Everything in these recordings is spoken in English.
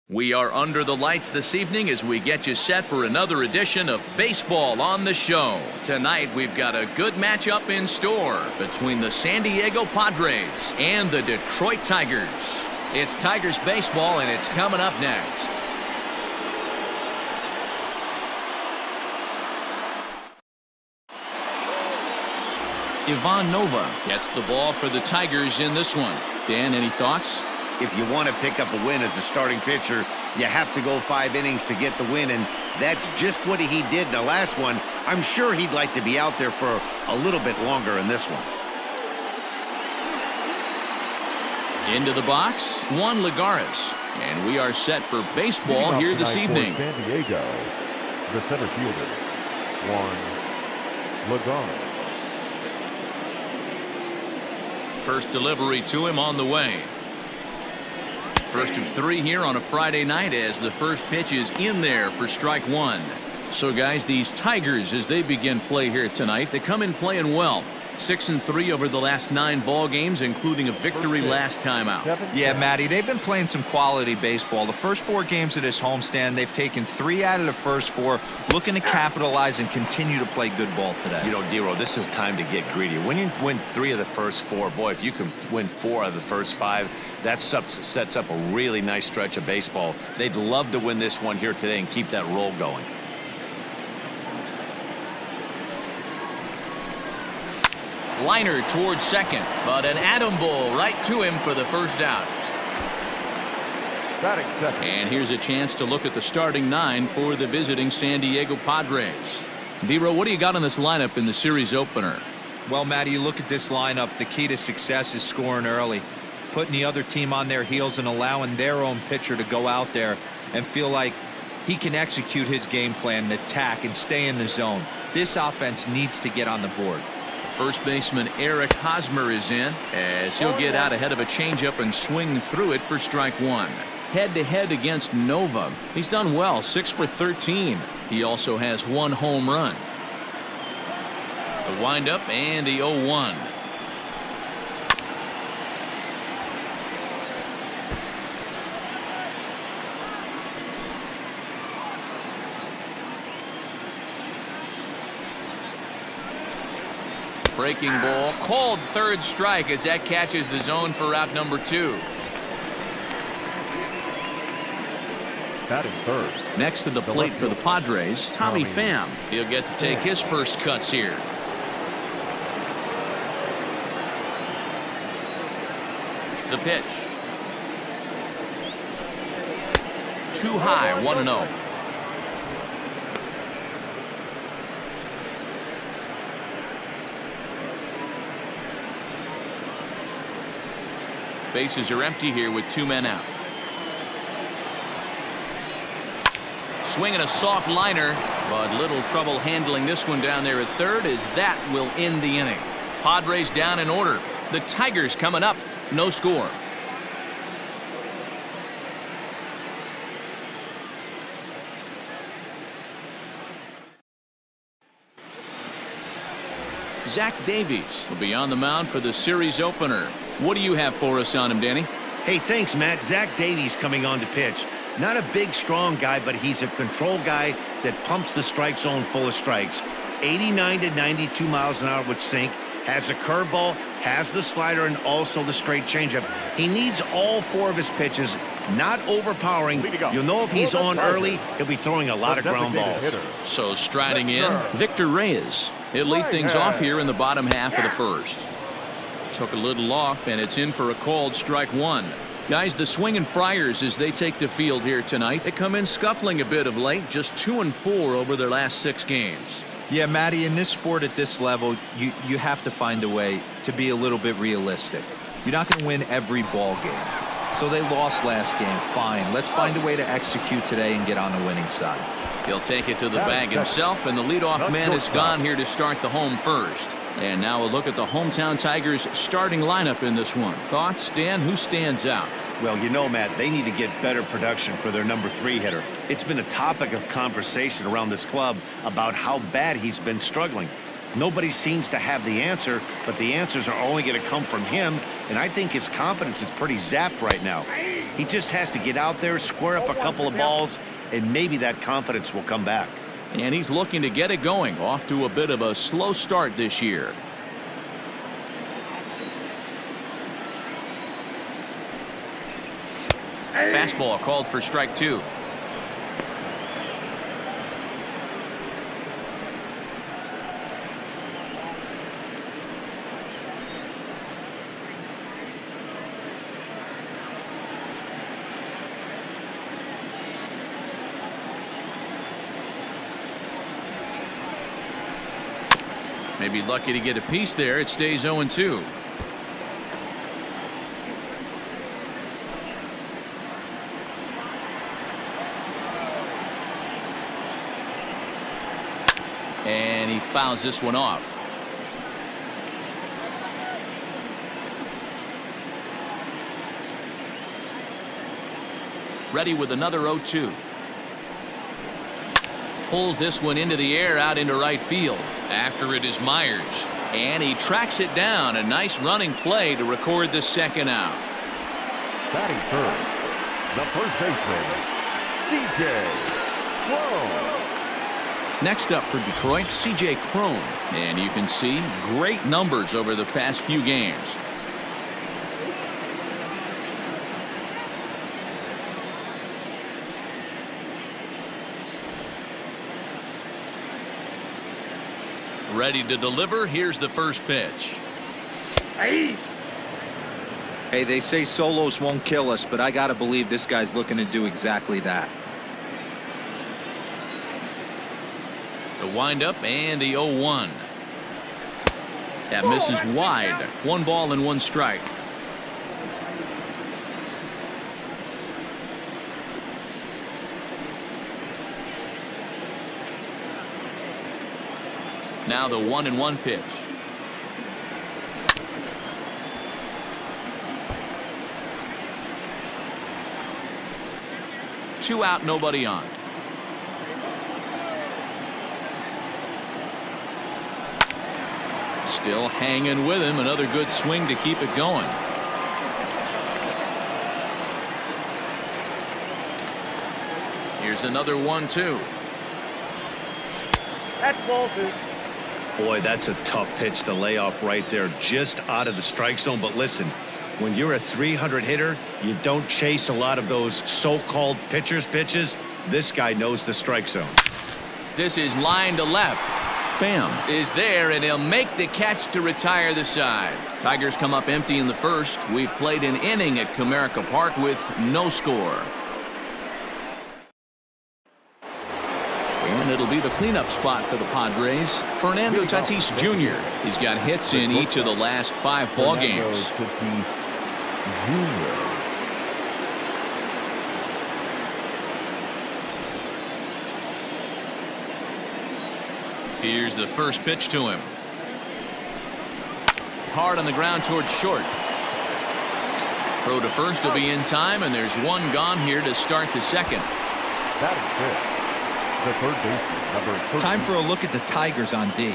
We are under the lights this evening as we get you set for another edition of Baseball on the Show. Tonight we've got a good matchup in store between the San Diego Padres and the Detroit Tigers. It's Tigers baseball, and it's coming up next. Ivan Nova gets the ball for the Tigers in this one. Dan, any thoughts? If you want to pick up a win as a starting pitcher, you have to go 5 innings to get the win, and that's just what he did in the last one. I'm sure he'd like to be out there for a little bit longer in this one. Into the box, Juan Lagares, and we are set for baseball here this evening. San Diego, the center fielder, Juan Lagares. First delivery to him on the way. First of 3 here on a Friday night as the first pitch is in there for strike one. So guys, these Tigers, as they begin play here tonight, they come in playing well. 6-3 over the last 9 ball games, including a victory last time out. Yeah, Matty, they've been playing some quality baseball. The first 4 games of this homestand, they've taken 3 out of the first 4, looking to capitalize and continue to play good ball today. You know, Dero, this is time to get greedy. When you win 3 of the first 4, boy, if you can win 4 of the first 5, that sets up a really nice stretch of baseball. They'd love to win this one here today and keep that roll going. Liner towards second, but an atom ball right to him for the first out. And here's a chance to look at the starting 9 for the visiting San Diego Padres. Dero, what do you got in this lineup in the series opener? Well, Matty, you look at this lineup, the key to success is scoring early, putting the other team on their heels and allowing their own pitcher to go out there and feel like he can execute his game plan and attack and stay in the zone. This offense needs to get on the board. First baseman Eric Hosmer is in as he'll get out ahead of a changeup and swing through it for strike one. Head-to-head against Nova. He's done well, 6 for 13. He also has 1 home run. The windup and the 0-1. Breaking ball called third strike as that catches the zone for out number 2. Batting third. Next to the plate for the Padres, Tommy Pham. He'll get to take his first cuts here. The pitch. Too high, 1-0. Bases are empty here with 2 men out. Swinging a soft liner, but little trouble handling this one down there at third as that will end the inning. Padres down in order. The Tigers coming up. No score. Zach Davies will be on the mound for the series opener. What do you have for us on him, Danny? Hey, thanks, Matt. Zach Davies coming on to pitch. Not a big, strong guy, but he's a control guy that pumps the strike zone full of strikes. 89 to 92 miles an hour with sink. Has a curveball, has the slider, and also the straight changeup. He needs all 4 of his pitches, not overpowering. You'll know if he's on early, he'll be throwing a lot of ground balls. So striding in, Victor Reyes. He'll lead things off here in the bottom half of the first. Took a little off, and it's in for a called strike one. Guys, the swinging Friars as they take the field here tonight. They come in scuffling a bit of late, just 2-4 over their last 6 games. Yeah, Matty, in this sport at this level, you have to find a way to be a little bit realistic. You're not going to win every ball game. So they lost last game. Fine. Let's find a way to execute today and get on the winning side. He'll take it to the bag himself, and the leadoff man is gone here to start the home first. And now a look at the hometown Tigers starting lineup in this one. Thoughts, Dan? Who stands out? Well, you know, Matt, they need to get better production for their number 3 hitter. It's been a topic of conversation around this club about how bad he's been struggling. Nobody seems to have the answer, but the answers are only going to come from him, and I think his confidence is pretty zapped right now. He just has to get out there, square up a couple of balls, and maybe that confidence will come back. And he's looking to get it going. Off to a bit of a slow start this year. Fastball called for strike 2. Maybe lucky to get a piece there. It stays 0-2. And he fouls this one off. Ready with another 0-2. Pulls this one into the air out into right field. After it is Myers. And he tracks it down. A nice running play to record the second out. Batting first, the first baseman, C.J. Cron. Next up for Detroit, C.J. Cron. And you can see great numbers over the past few games. Ready to deliver. Here's the first pitch. Hey, they say solos won't kill us, but I gotta believe this guy's looking to do exactly that. The windup and the 0-1. That misses wide. 1 ball and 1 strike. Now the 1-1 pitch. Two out, nobody on. Still hanging with him. Another good swing to keep it going. Here's another 1-2. That's ball 2. Boy, that's a tough pitch to lay off right there, just out of the strike zone. But listen, when you're a 300 hitter, you don't chase a lot of those so-called pitcher's pitches. This guy knows the strike zone. This is line to left. Pham is there, and he'll make the catch to retire the side. Tigers come up empty in the first. We've played an inning at Comerica Park with no score. And it'll be the cleanup spot for the Padres. Fernando Tatis Jr. He's got hits in each of the last 5 ball games. Here's the first pitch to him. Hard on the ground towards short. Throw to first will be in time, and there's 1 gone here to start the second. That is it. The third baseman, number 13. Time for a look at the Tigers on D.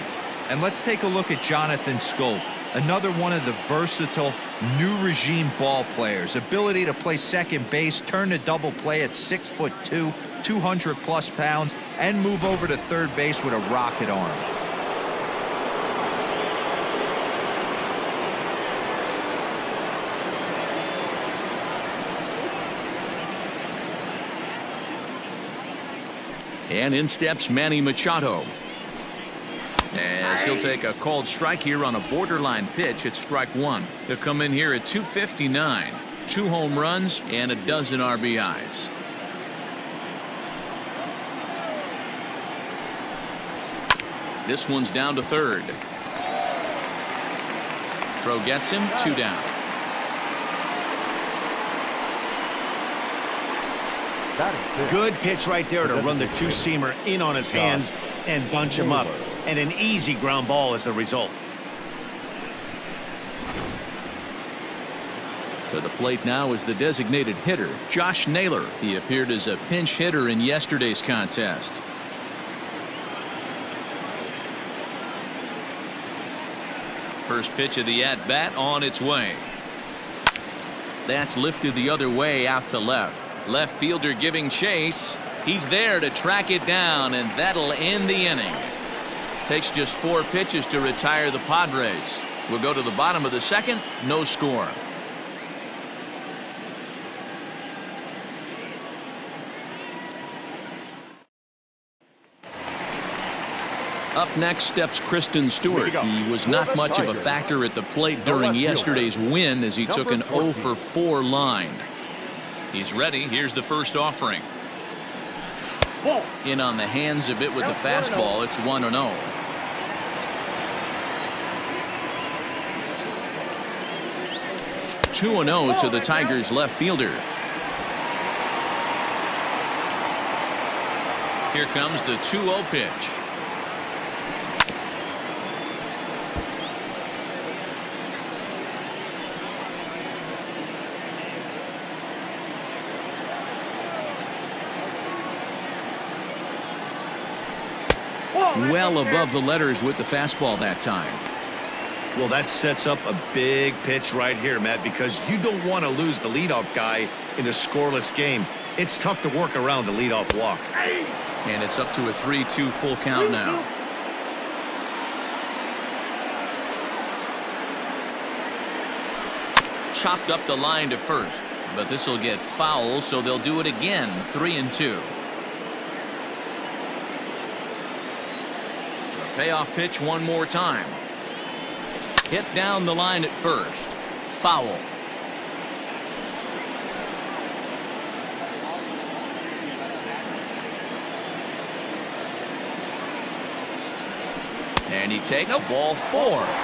And let's take a look at Jonathan Schoop, another one of the versatile new regime ball players. Ability to play second base, turn to double play at 6'2", 200+ pounds, and move over to third base with a rocket arm. And in steps Manny Machado. As he'll take a called strike here on a borderline pitch at strike 1. He'll come in here at 259. 2 home runs and a dozen RBIs. This one's down to third. Throw gets him, 2 down. Good pitch right there to run the 2-seamer in on his hands and bunch him up. And an easy ground ball as the result. To the plate now is the designated hitter, Josh Naylor. He appeared as a pinch hitter in yesterday's contest. First pitch of the at-bat on its way. That's lifted the other way out to left. Left fielder giving chase. He's there to track it down, and that'll end the inning. Takes just 4 pitches to retire the Padres. We'll go to the bottom of the second. No score. Up next steps Christin Stewart. He was not much of a factor at the plate during yesterday's win as he took an 0 for 4 line. He's ready. Here's the first offering. In on the hands a bit with the fastball. It's 1-0. (2-0) to the Tigers left fielder. Here comes the 2-0 pitch. Well above the letters with the fastball that time. Well, that sets up a big pitch right here, Matt, because you don't want to lose the leadoff guy in a scoreless game. It's tough to work around the leadoff walk. And it's up to a 3-2 full count now. Chopped up the line to first, but this will get foul, so they'll do it again. 3-2. Payoff pitch one more time. Hit down the line at first. Foul. And he takes ball 4.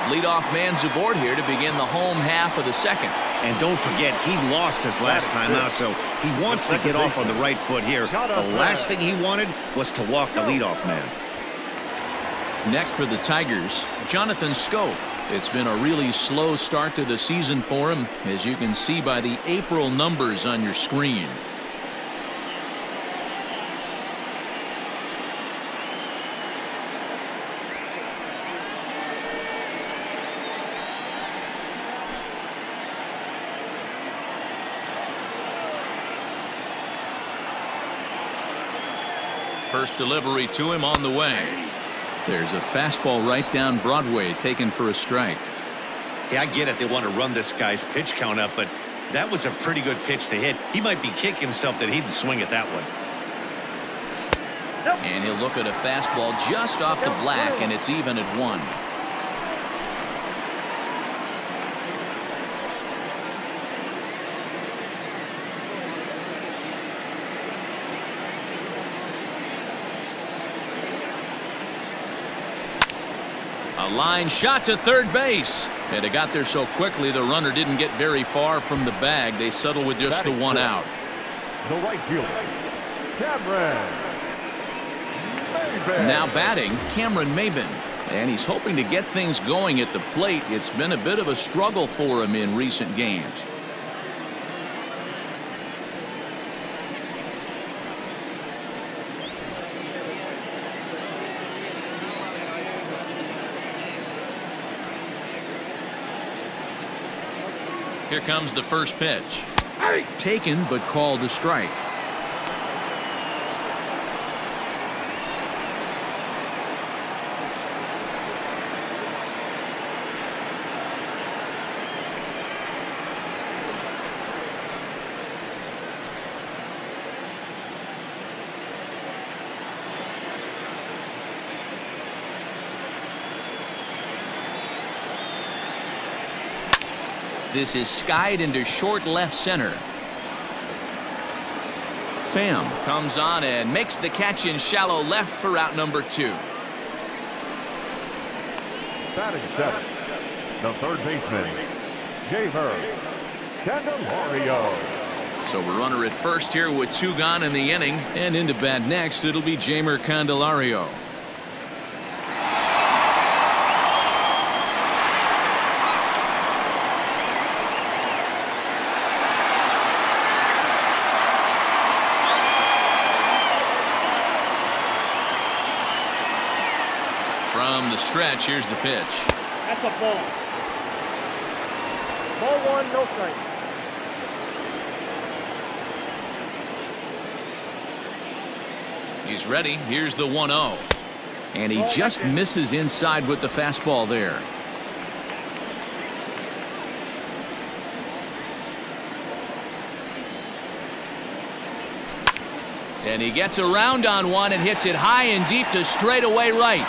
Leadoff man's aboard here to begin the home half of the second. And don't forget, he lost his last time out, so he wants to get off on the right foot here. The last thing he wanted was to walk the leadoff man. Next for the Tigers, Jonathan Schoop. It's been a really slow start to the season for him, as you can see by the April numbers on your screen. First delivery to him on the way. There's a fastball right down Broadway taken for a strike. Yeah, I get it. They want to run this guy's pitch count up, but that was a pretty good pitch to hit. He might be kicking himself that he didn't swing at that one. And he'll look at a fastball just off the black, and it's even at 1. A line shot to third base, and it got there so quickly the runner didn't get very far from the bag. They settle with just the 1 out. The right fielder, Maybin. Now batting, Maybin, and he's hoping to get things going at the plate. It's been a bit of a struggle for him in recent games. Here comes the first pitch. Taken but called a strike. This is skied into short left center. Pham comes on and makes the catch in shallow left for out number 2. Batting 7, the third baseman, Jeimer Candelario. So we're runner at first here with 2 gone in the inning, and into bat next it'll be Jeimer Candelario. From the stretch, here's the pitch. That's a ball. Ball 1, no strike. He's ready. Here's the 1-0. And he just misses inside with the fastball there. And he gets around on one and hits it high and deep to straightaway right.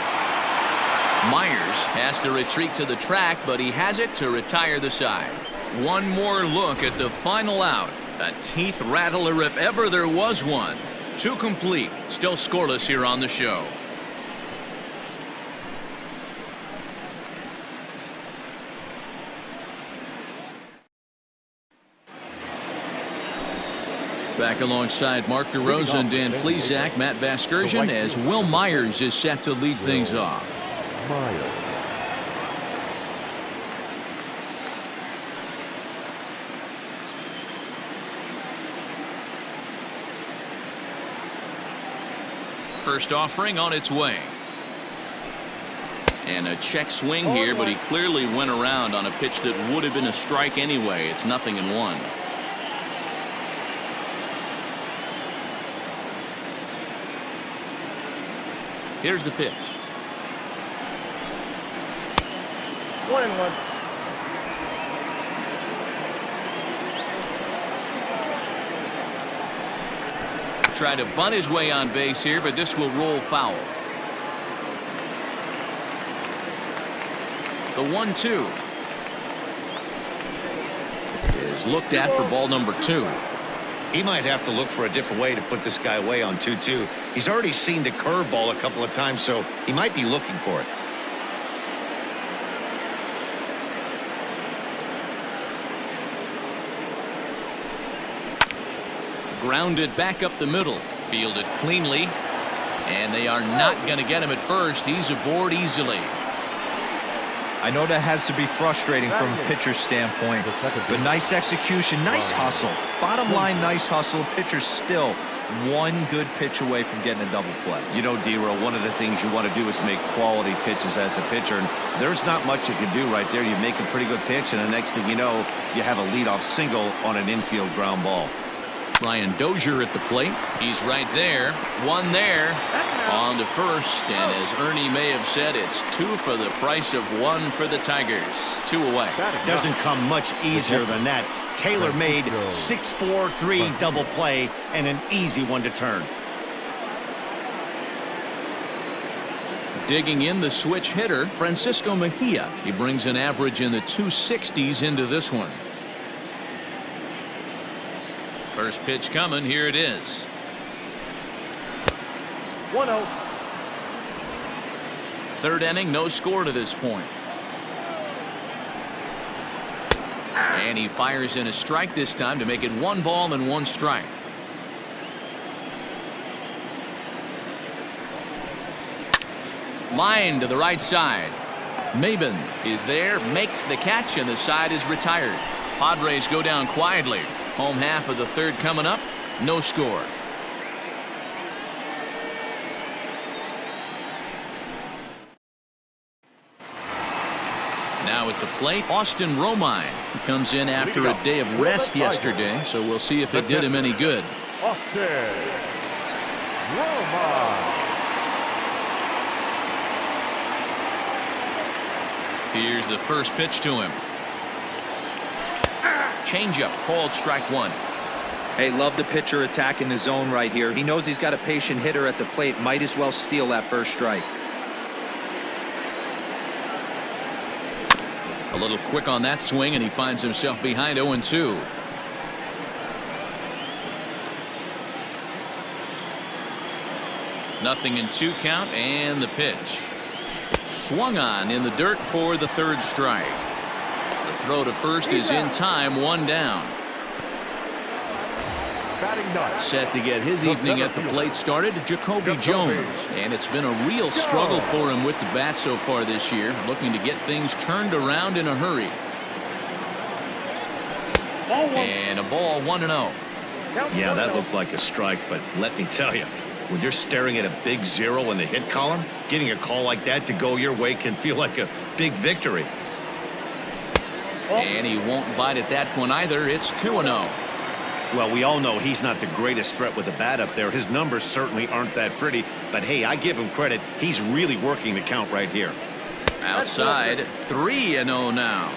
Myers has to retreat to the track, but he has it to retire the side. One more look at the final out. A teeth rattler if ever there was one. 2 complete. Still scoreless here on the show. Back alongside Mark DeRosa and Dan Plesac, Matt Vasgersian, as Wil Myers is set to lead things off. Myers. First offering on its way. And a check swing here, but he clearly went around on a pitch that would have been a strike anyway. It's 0-1. Here's the pitch. 1-1. Try to bunt his way on base here, but this will roll foul. The 1-2 is looked at for ball number 2. He might have to look for a different way to put this guy away on 2-2. He's already seen the curveball a couple of times, so he might be looking for it. Grounded back up the middle. Fielded cleanly. And they are not going to get him at first. He's aboard easily. I know that has to be frustrating from a pitcher's standpoint, but nice execution, nice hustle. Bottom line, nice hustle. Pitcher's still one good pitch away from getting a double play. You know, D-Roll, one of the things you want to do is make quality pitches as a pitcher, and there's not much you can do right there. You make a pretty good pitch, and the next thing you know, you have a leadoff single on an infield ground ball. Ryan Dozier at the plate. He's right there. One there. On to first. And as Ernie may have said, it's 2 for the price of 1 for the Tigers. 2 away. Doesn't come much easier than that. Taylor made 6-4-3 double play and an easy one to turn. Digging in the switch hitter, Francisco Mejia. He brings an average in the 260s into this one. First pitch coming. Here it is. 1-0. Third inning, no score to this point. And he fires in a strike this time to make it 1 ball and 1 strike. Line to the right side. Maybin is there, makes the catch, and the side is retired. Padres go down quietly. Home half of the third coming up. No score. Now at the plate, Austin Romine. He comes in after a day of rest yesterday, so we'll see if it did him any good. Austin Romine. Here's the first pitch to him. Changeup called strike 1. Hey, love the pitcher attacking the zone right here. He knows he's got a patient hitter at the plate. Might as well steal that first strike. A little quick on that swing, and he finds himself behind 0-2. Nothing in 2 count, and the pitch. Swung on in the dirt for the third strike. The throw to first is in time, 1 down. Set to get his evening at the plate started, JaCoby Jones. And it's been a real struggle for him with the bat so far this year, looking to get things turned around in a hurry. And a ball, 1-0. Yeah, that looked like a strike, but let me tell you, when you're staring at a big 0 in the hit column, getting a call like that to go your way can feel like a big victory. And he won't bite at that one either. It's 2-0. Well, we all know he's not the greatest threat with the bat up there. His numbers certainly aren't that pretty, but hey, I give him credit. He's really working the count right here. Outside, 3-0 now.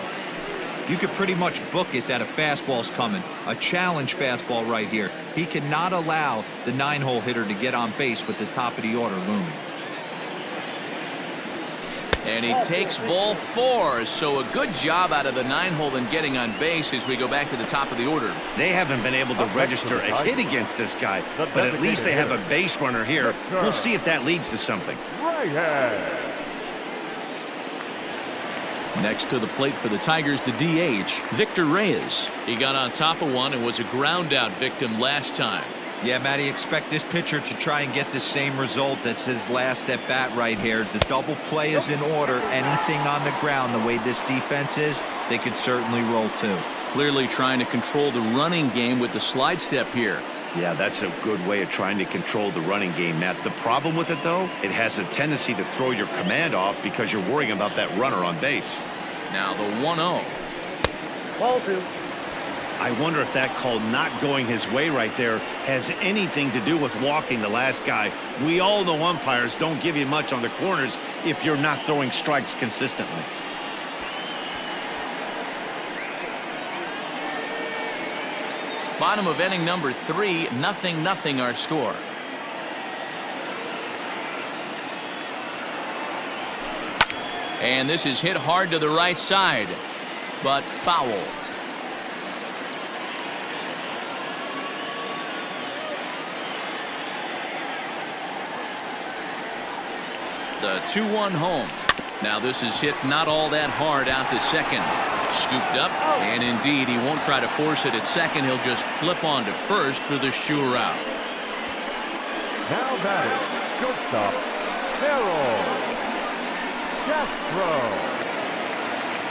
You could pretty much book it that a fastball's coming. A challenge fastball right here. He cannot allow the 9-hole hitter to get on base with the top of the order looming. And he takes ball 4, so a good job out of the 9-hole and getting on base as we go back to the top of the order. They haven't been able to register a hit against this guy, but at least they have a base runner here. We'll see if that leads to something. Reyes. Next to the plate for the Tigers, the DH, Victor Reyes. He got on top of one and was a ground out victim last time. Yeah, Matty, expect this pitcher to try and get the same result. That's his last at bat right here. The double play is in order. Anything on the ground, the way this defense is, they could certainly roll too. Clearly trying to control the running game with the slide step here. Yeah, that's a good way of trying to control the running game, Matt. The problem with it, though, it has a tendency to throw your command off because you're worrying about that runner on base. Now the 1-0. Ball 2. I wonder if that call not going his way right there has anything to do with walking the last guy. We all know umpires don't give you much on the corners if you're not throwing strikes consistently. Bottom of inning number 3, 0-0 our score. And this is hit hard to the right side, but foul. The 2-1 home. Now this is hit not all that hard out to second. Scooped up, and indeed he won't try to force it at second. He'll just flip on to first for the sure out. Now batting, shortstop, Castro.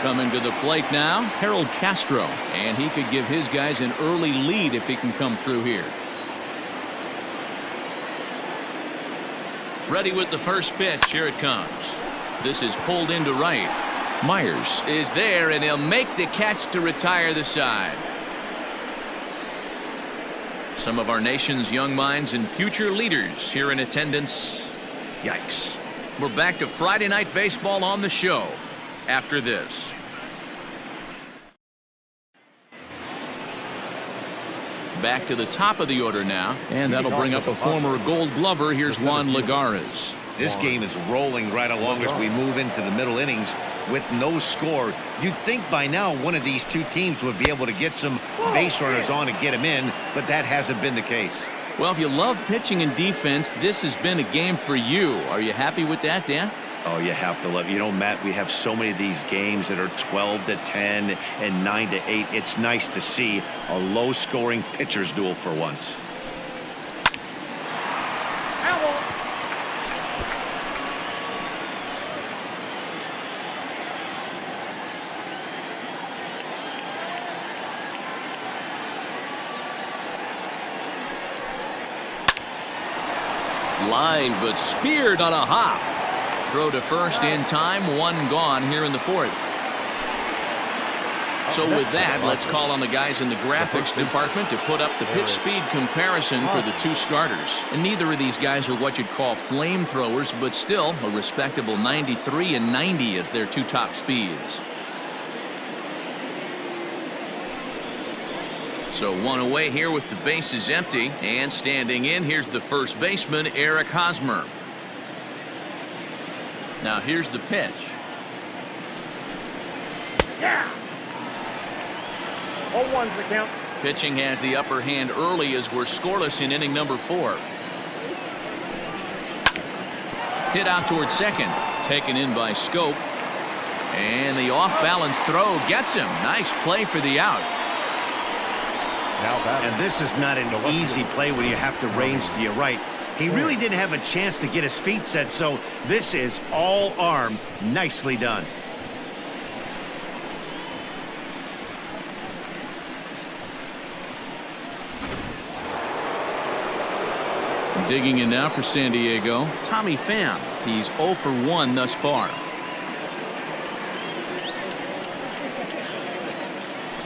Coming to the plate now, Harold Castro. And he could give his guys an early lead if he can come through here. Ready with the first pitch. Here it comes. This is pulled into right. Myers Is there, and he'll make the catch to retire the side. Some of our nation's young minds and future leaders here in attendance. Yikes. We're back to Friday Night Baseball on the show after this. back to the top of the order now, and that'll bring up a former Gold Glover. Here's Juan Lagares. This game is rolling right along as we move into the middle innings with no score. You'd think by now one of these two teams would be able to get some base runners on and get them in, but that hasn't been the case. Well, if you love pitching and defense, this has been a game for you. Are you happy with that, Dan? Oh, you have to love. You know, Matt, we have so many of these games that are 12-10 and 9-8. It's nice to see a low-scoring pitcher's duel for once. Line, but speared on a hop. Throw to first in time, one gone here in the fourth. So with that, let's call on the guys in the graphics department to put up the pitch speed comparison for the two starters. And neither of these guys are what you'd call flamethrowers, but still a respectable 93 and 90 as their two top speeds. So one away here with the bases empty, and standing in, here's the first baseman, Eric Hosmer. Now here's the pitch. Yeah. 0-1's the count. Pitching has the upper hand early as we're scoreless in inning number 4. Hit out towards second, taken in by Schoop, and the off-balance throw gets him. Nice play for the out. And this is not an easy play when you have to range to your right. He really didn't have a chance to get his feet set, so this is all arm. Nicely done. Digging in now for San Diego, Tommy Pham. He's 0 for 1 thus far.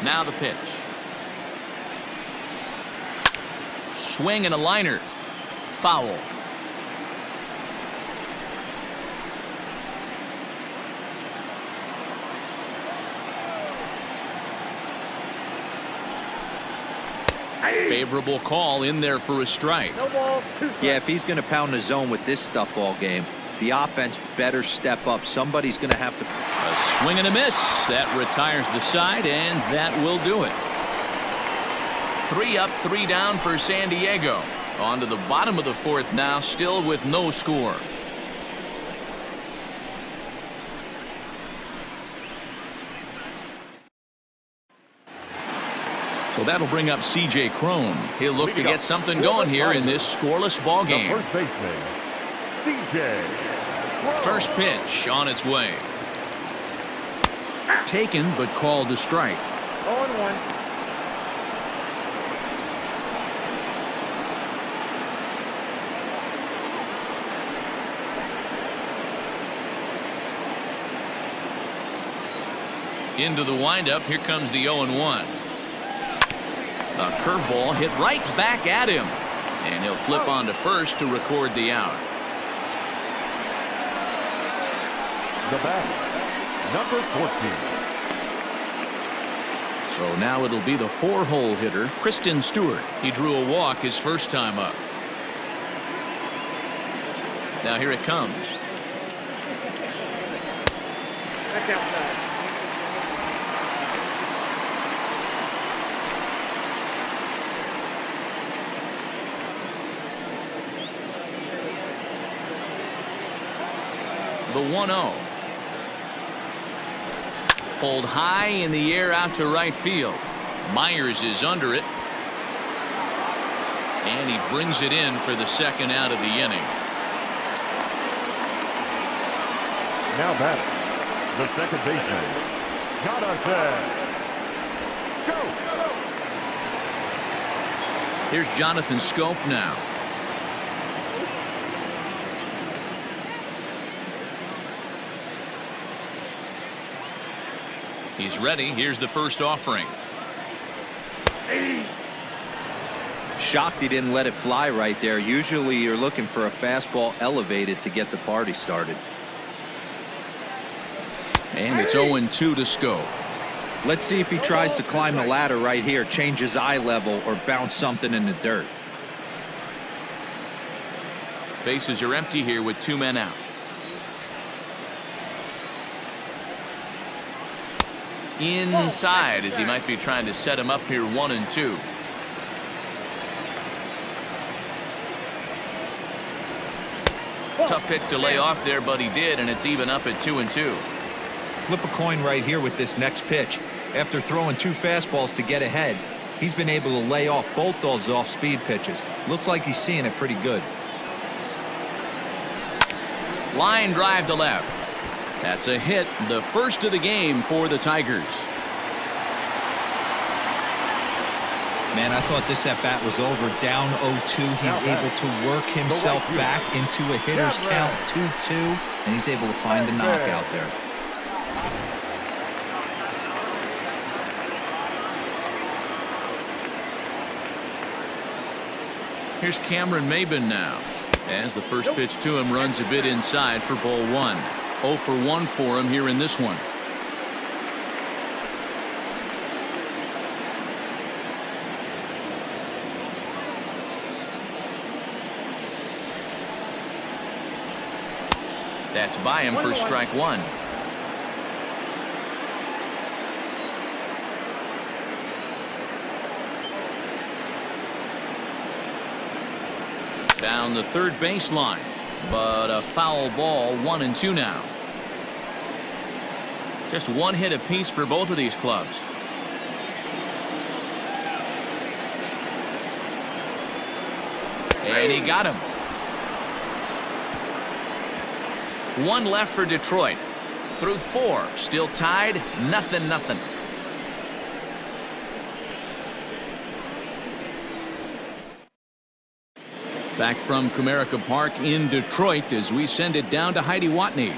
Now the pitch. swing and a liner. Foul. Favorable call in there for a strike. Yeah, if he's going to pound the zone with this stuff all game, the offense better step up. Somebody's going to have to. A swing and a miss. That retires the side, and that will do it. 3 up, 3 down for San Diego. On to the bottom of the 4th now, still with no score. So that'll bring up C.J. Cron. He'll look to get something going here in this scoreless ball game. First baseman, C.J. First pitch on its way. Taken, but called a strike. 0-1. Into the windup. Here comes the 0-1. A curveball hit right back at him. And he'll flip on to first to record the out. The batter, number 14. So now it'll be the 4-hole hitter, Christin Stewart. He drew a walk his first time up. Now here it comes. Back outside. The 1-0. Pulled high in the air out to right field. Myers is under it. And he brings it in for the second out of the inning. Now batting, the second baseman, Jonathan Schoop. Here's Jonathan Schoop now. He's ready. Here's the first offering. Shocked he didn't let it fly right there. Usually you're looking for a fastball elevated to get the party started. And it's 0-2 to Schoop. Let's see if he tries to climb the ladder right here, change his eye level, or bounce something in the dirt. Bases are empty here with 2 men out. Inside, as he might be trying to set him up here 1-2. Tough pitch to lay off there, but he did, and it's even up at 2-2. Flip a coin right here with this next pitch. After throwing 2 fastballs to get ahead, he's been able to lay off both those off-speed pitches. Looks like he's seeing it pretty good. Line drive to left. That's a hit, the first of the game for the Tigers. Man, I thought this at-bat was over. Down 0-2. He's able to work himself back into a hitter's count 2-2, and he's able to find a knockout there. Here's Cameron Maybin now, as the first pitch to him runs a bit inside for ball 1. 0 for 1 for him here in this one. That's by him for strike 1. Down the third baseline, but a foul ball. 1-2 now. Just 1 hit apiece for both of these clubs. And he got him. 1 left for Detroit. Through 4, still tied, 0-0. Back from Comerica Park in Detroit as we send it down to Heidi Watney.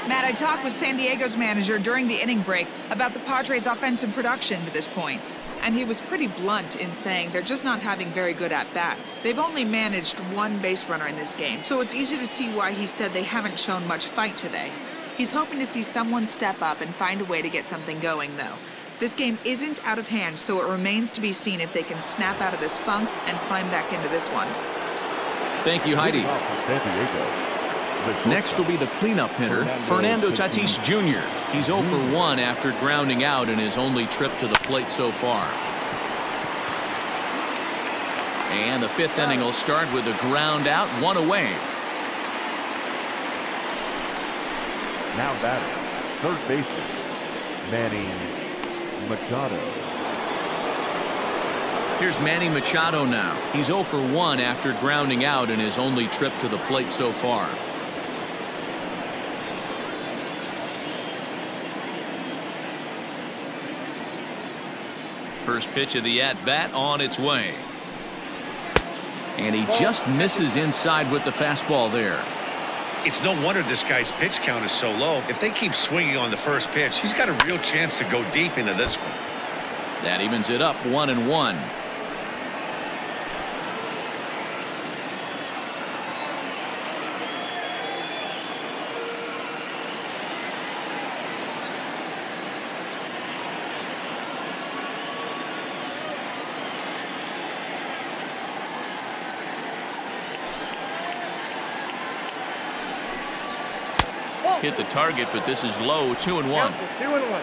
Matt, I talked with San Diego's manager during the inning break about the Padres' offensive production to this point. And he was pretty blunt in saying they're just not having very good at-bats. They've only managed one base runner in this game, so it's easy to see why he said they haven't shown much fight today. He's hoping to see someone step up and find a way to get something going, though. This game isn't out of hand, so it remains to be seen if they can snap out of this funk and climb back into this one. Thank you, Heidi. Next will be the cleanup hitter, Fernando Tatis Jr. He's 0 for 1 after grounding out in his only trip to the plate so far. And the 5th inning will start with a ground out, 1 away. Now batting, third baseman, Manny Machado. Here's Manny Machado now. He's 0 for 1 after grounding out in his only trip to the plate so far. First pitch of the at-bat on its way. And he just misses inside with the fastball there. It's no wonder this guy's pitch count is so low. If they keep swinging on the first pitch, he's got a real chance to go deep into this one. That evens it up 1-1. Hit the target, but this is low. 2-1. 2-1.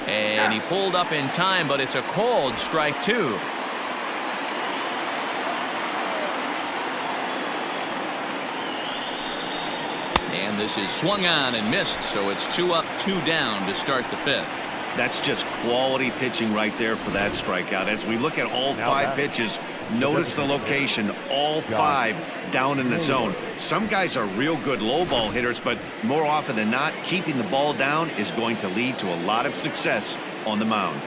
And he pulled up in time, but it's a called strike 2. And this is swung on and missed, so it's 2 up, 2 down to start the 5th. That's just quality pitching right there for that strikeout. As we look at all 5 pitches, notice the location, all 5 down in the zone. Some guys are real good low ball hitters, but more often than not, keeping the ball down is going to lead to a lot of success on the mound.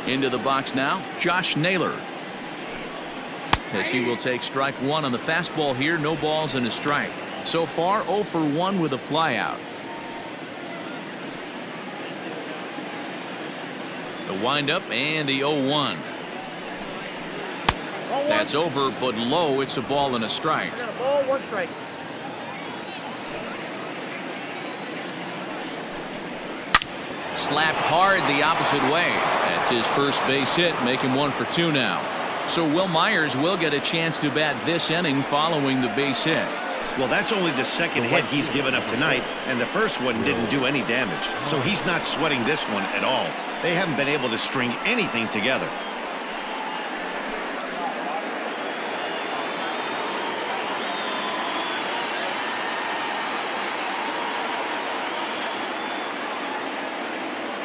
Into the box now, Josh Naylor. As he will take strike 1 on the fastball here, no balls and a strike. So far, 0 for 1 with a flyout. The windup and the 0-1. That's over, but low. It's a ball and a strike. Ball, 1 strike. Slapped hard the opposite way. That's his first base hit, making 1 for 2 now. So Wil Myers will get a chance to bat this inning following the base hit. Well, that's only the second hit he's given up tonight, and the first one didn't do any damage. So he's not sweating this one at all. They haven't been able to string anything together.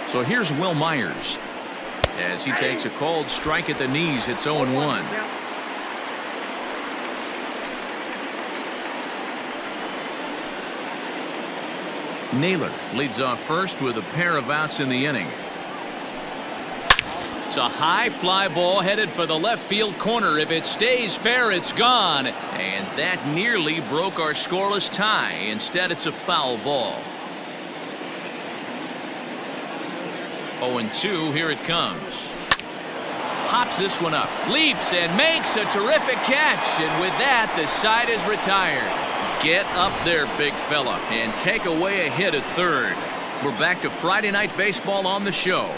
So here's Wil Myers. As he takes a called strike at the knees, it's 0-1. Naylor leads off first with a pair of outs in the inning. It's a high fly ball headed for the left field corner. If it stays fair, it's gone. And that nearly broke our scoreless tie. Instead, it's a foul ball. 0-2, here it comes. Hops this one up, leaps and makes a terrific catch. And with that, the side is retired. Get up there, big fella, and take away a hit at third. We're back to Friday Night Baseball on the show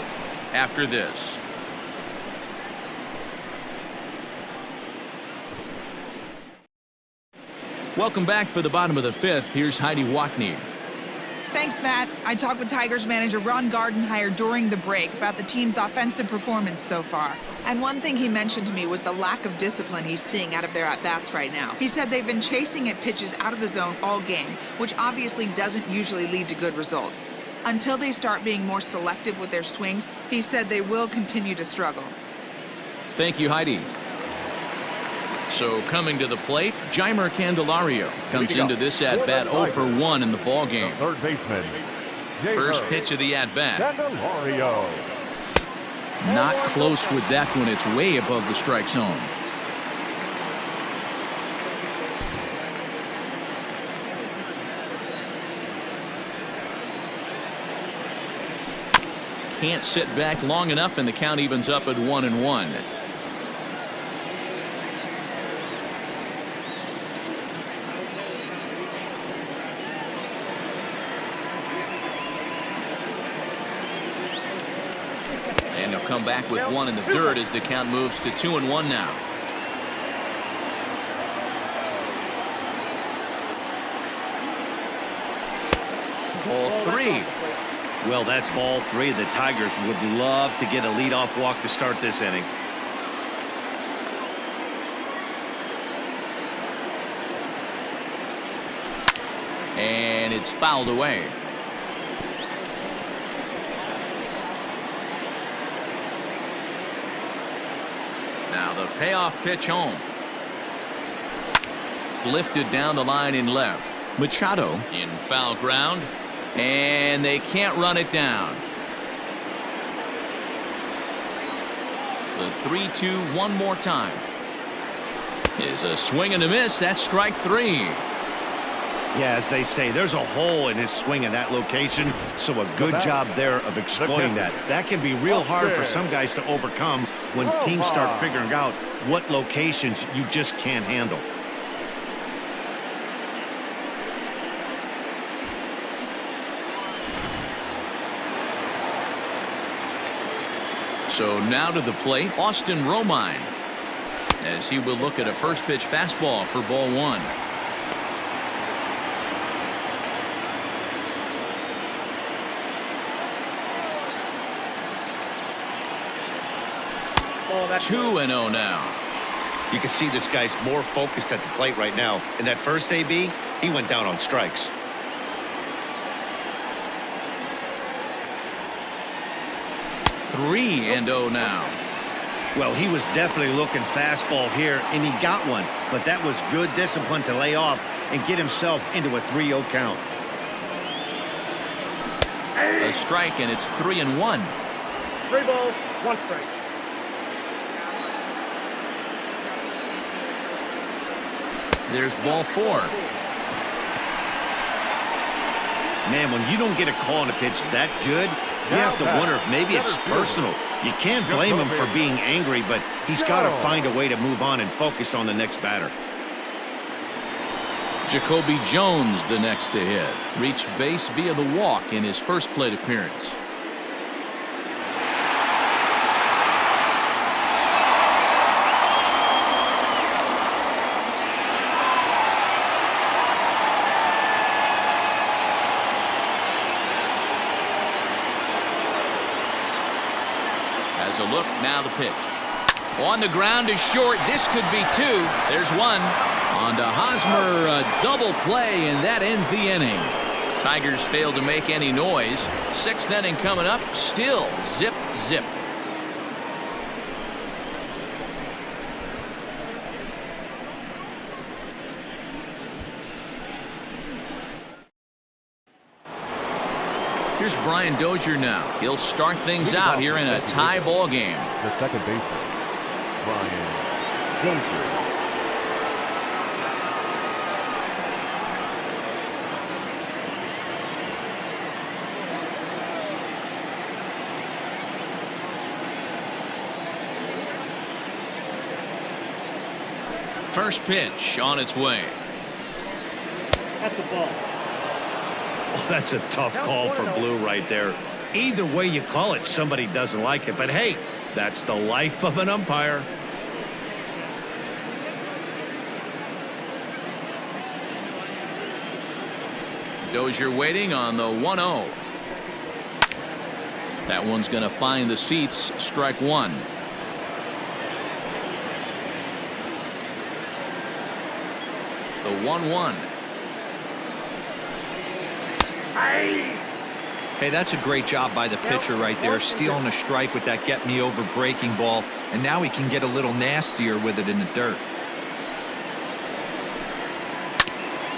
after this. Welcome back for the bottom of the 5th. Here's Heidi Watney. Thanks, Matt. I talked with Tigers manager Ron Gardenhire during the break about the team's offensive performance so far. And one thing he mentioned to me was the lack of discipline he's seeing out of their at-bats right now. He said they've been chasing at pitches out of the zone all game, which obviously doesn't usually lead to good results. Until they start being more selective with their swings, he said they will continue to struggle. Thank you, Heidi. So coming to the plate, Jeimer Candelario comes into this at-bat 0 for 1 in the ballgame. Third baseman, First pitch of the at-bat. Candelario. Not close with that one. It's way above the strike zone. can't sit back long enough, and the count evens up at 1-1. And he'll come back with one in the dirt as the count moves to 2-1 now. Ball 3. Well, that's ball 3. The Tigers would love to get a leadoff walk to start this inning. And it's fouled away. Now the payoff pitch home. Lifted down the line in left. Machado in foul ground. And they can't run it down. The 3-2 one more time. Is a swing and a miss. That's strike 3. Yeah, as they say, there's a hole in his swing in that location, so a good job there of exploiting that. That can be real hard for some guys to overcome when teams start figuring out what locations you just can't handle. So now to the plate, Austin Romine, as he will look at a first pitch fastball for ball 1. Oh, that's 2-0 now. You can see this guy's more focused at the plate right now. In that first AB, he went down on strikes. Three and 0 now. Well, he was definitely looking fastball here, and he got one. But that was good discipline to lay off and get himself into a 3-0 count. A strike, and it's 3-1. 3 balls, 1 strike. There's ball 4. Man, when you don't get a call on a pitch that good, you have to wonder if maybe it's personal. You can't blame him for being angry, but he's got to find a way to move on and focus on the next batter. JaCoby Jones the next to hit. Reached base via the walk in his first plate appearance. Has a look, now the pitch. On the ground is short. This could be 2. There's 1. On to Hosmer, a double play, and that ends the inning. Tigers failed to make any noise. 6th inning coming up, still zip, zip. Here's Brian Dozier now. He'll start things out here in a tie ball game. The second baseman, Brian Dozier. First pitch on its way. That's the ball. Oh, that's a tough call for Blue right there. Either way you call it, somebody doesn't like it. But hey, that's the life of an umpire. Dozier waiting on the 1-0. That one's going to find the seats. Strike 1. The 1-1. Hey, that's a great job by the pitcher right there, stealing a strike with that get-me-over breaking ball, and now he can get a little nastier with it in the dirt.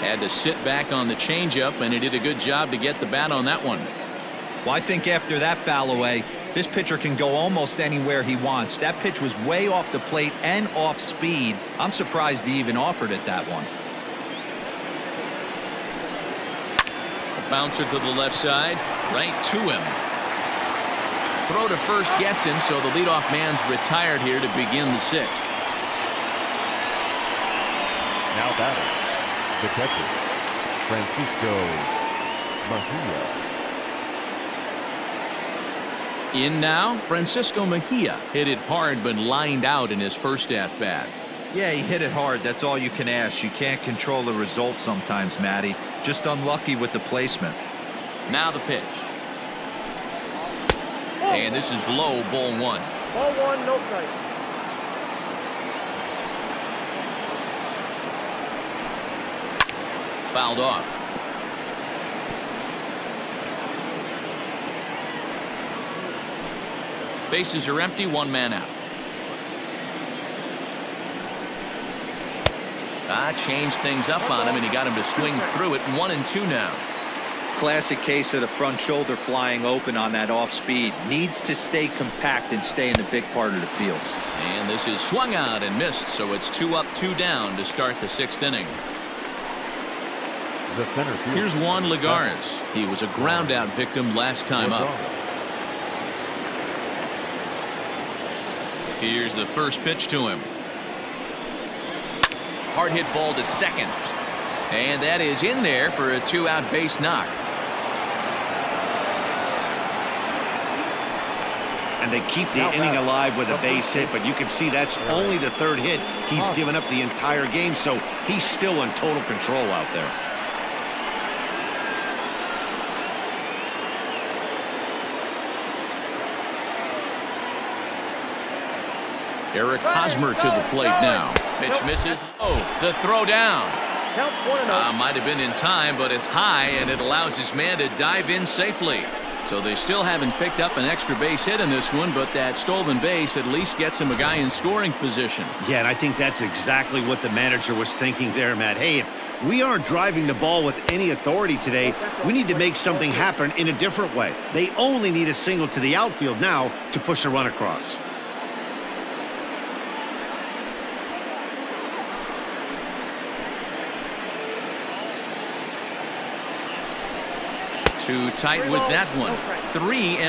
Had to sit back on the changeup, and he did a good job to get the bat on that one. Well, I think after that foul away, this pitcher can go almost anywhere he wants. That pitch was way off the plate and off speed. I'm surprised he even offered it that one. A bouncer to the left side, right to him. Throw to first gets him, so the leadoff man's retired here to begin the sixth. Now batting, the catcher, Mejia. In now, Francisco Mejia hit it hard but lined out in his first at-bat. Yeah, he hit it hard. That's all you can ask. You can't control the result sometimes, Matty. Just unlucky with the placement. Now the pitch. And this is low, ball one. Ball one, no strike. Fouled off. Bases are empty, one man out. Changed things up on him, and he got him to swing through it. 1-2 now. Classic case of the front shoulder flying open on that off speed. Needs to stay compact and stay in the big part of the field. And this is swung out and missed, so it's 2 up, 2 down to start the sixth inning. The center field. Here's Juan Lagares. He was a ground out victim last time up. Here's the first pitch to him. Hard hit ball to second. And that is in there for a 2-out base knock. And they keep the inning alive with a base hit, but you can see that's only the third hit he's given up the entire game, so he's still in total control out there. Eric Hosmer to the plate now. Pitch misses. Oh, the throw down. Might have been in time, but it's high, and it allows his man to dive in safely. So they still haven't picked up an extra base hit in this one, but that stolen base at least gets him a guy in scoring position. Yeah, and I think that's exactly what the manager was thinking there, Matt. Hey, if we aren't driving the ball with any authority today, we need to make something happen in a different way. They only need a single to the outfield now to push a run across. Too tight with that one. 3-0.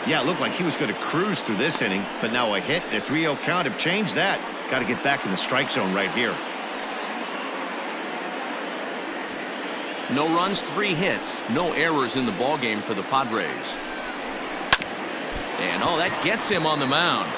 Yeah, it looked like he was going to cruise through this inning, but now a hit and a 3-0 count have changed that. Got to get back in the strike zone right here. No runs, 3 hits. No errors in the ballgame for the Padres. And that gets him on the mound.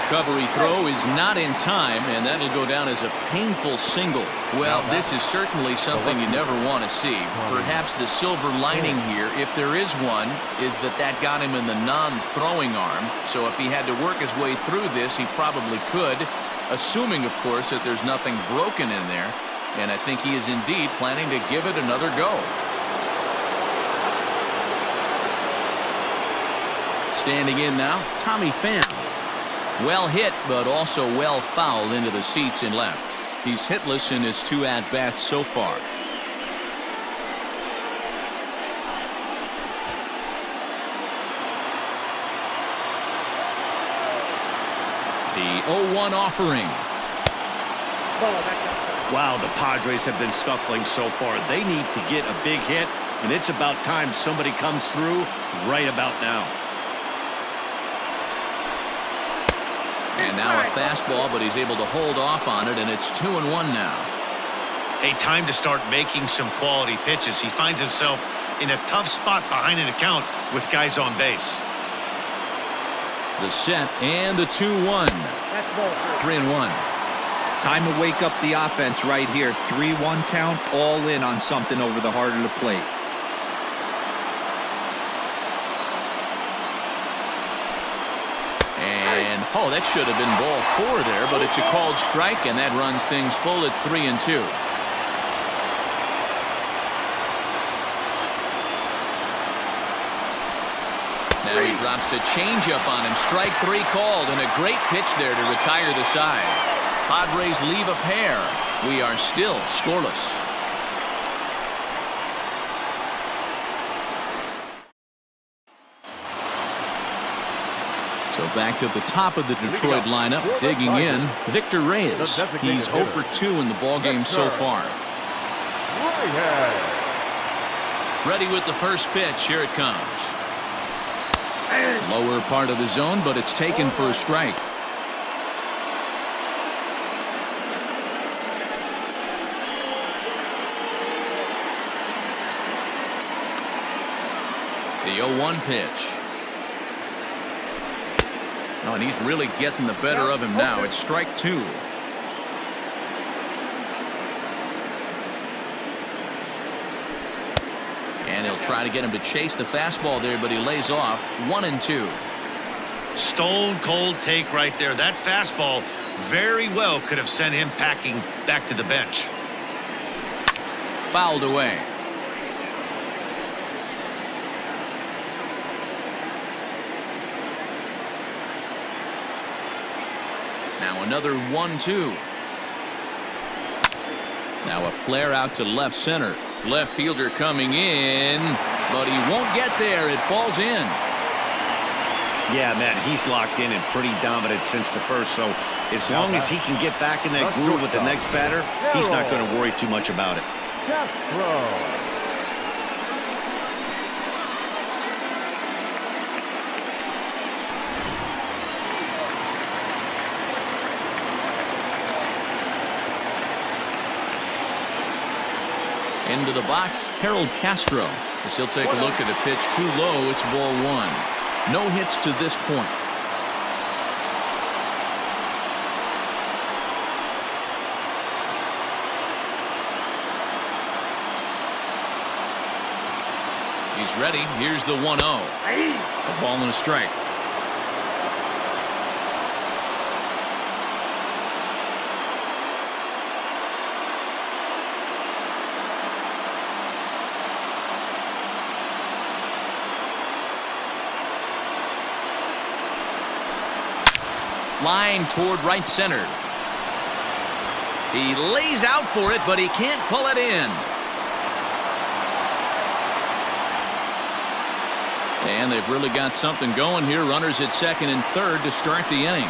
Recovery throw is not in time, and that'll go down as a painful single. Well, this is certainly something you never want to see. Perhaps the silver lining here, if there is one, is that got him in the non-throwing arm. So if he had to work his way through this, he probably could, assuming, of course, that there's nothing broken in there. And I think he is indeed planning to give it another go. Standing in now, Pham. Well hit, but also well fouled into the seats in left. He's hitless in his 2 at-bats so far. The 0-1 offering. Wow, the Padres have been scuffling so far. They need to get a big hit, and it's about time somebody comes through right about now. And now a fastball, but he's able to hold off on it, and it's 2-1 now. A time to start making some quality pitches. He finds himself in a tough spot behind an account with guys on base. The set and the 2-1. 3-1. Time to wake up the offense right here. 3-1 count, all in on something over the heart of the plate. And that should have been ball 4 there, but it's a called strike, and that runs things full at 3-2. Now he drops a changeup on him. Strike 3 called, and a great pitch there to retire the side. Padres leave a pair. We are still scoreless. So back to the top of the Detroit lineup, digging in, Victor Reyes. He's 0 for 2 in the ballgame so far. Ready with the first pitch. Here it comes. Lower part of the zone, but it's taken for a strike. The 0-1 pitch. Oh, and he's really getting the better of him now. It's strike 2. And he'll try to get him to chase the fastball there, but he lays off. 1-2. Stone cold take right there. That fastball very well could have sent him packing back to the bench. Fouled away. Now another 1-2. Now a flare out to left center. Left fielder coming in, but he won't get there. It falls in. Yeah, man, he's locked in and pretty dominant since the first. So as long as he can get back in that groove with the next batter, he's not going to worry too much about it. Castro. Into the box, Harold Castro. As he'll take a look at the pitch too low. It's ball 1. No hits to this point. He's ready. Here's the 1-0. A ball and a strike. Line toward right center. He lays out for it, but he can't pull it in. And they've really got something going here. Runners at second and third to start the inning.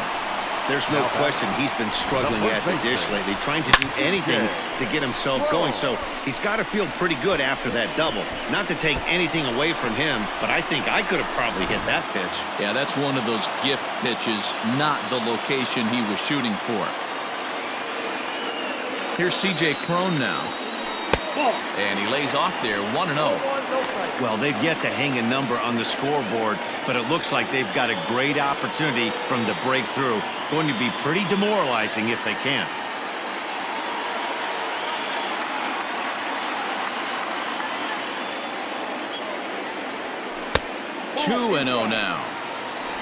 There's no question he's been struggling at the dish lately, trying to do anything to get himself going. So he's got to feel pretty good after that double. Not to take anything away from him, but I think I could have probably hit that pitch. Yeah, that's one of those gift pitches, not the location he was shooting for. Here's C.J. Cron now. And he lays off there, 1-0. Well, they've yet to hang a number on the scoreboard, but it looks like they've got a great opportunity from the breakthrough. Going to be pretty demoralizing if they can't. Two and 0 now.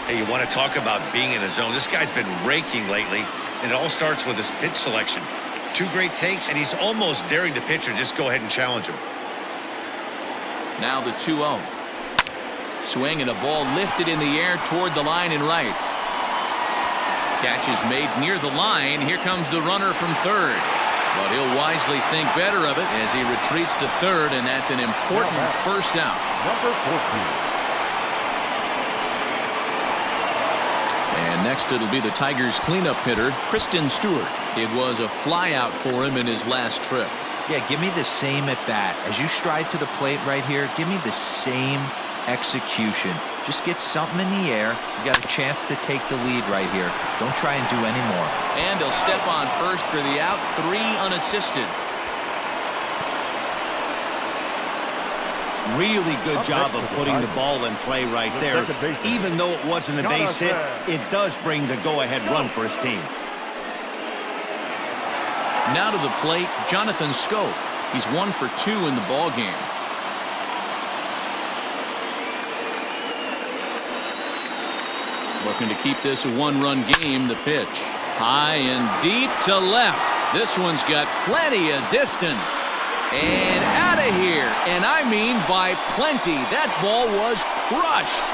Hey, you want to talk about being in a zone? This guy's been raking lately, and it all starts with his pitch selection. 2 great takes, and he's almost daring the pitcher just go ahead and challenge him. Now the 2-0. Swing and a ball lifted in the air toward the line and right. Catch is made near the line. Here comes the runner from third. But he'll wisely think better of it as he retreats to third, and that's an important first out. Number 14. And next it'll be the Tigers cleanup hitter, Christin Stewart. It was a flyout for him in his last trip. Yeah, give me the same at bat. As you stride to the plate right here, give me the same execution. Just get something in the air. You got a chance to take the lead right here. Don't try and do any more. And he'll step on first for the out, 3 unassisted. Really good job of putting the ball in play right there. Even though it wasn't a base hit, it does bring the go-ahead run for his team. Now to the plate, Jonathan Schoop. He's 1 for 2 in the ball game. Looking to keep this a 1-run game. The pitch high and deep to left. This one's got plenty of distance. And out of here. And I mean by plenty. That ball was crushed.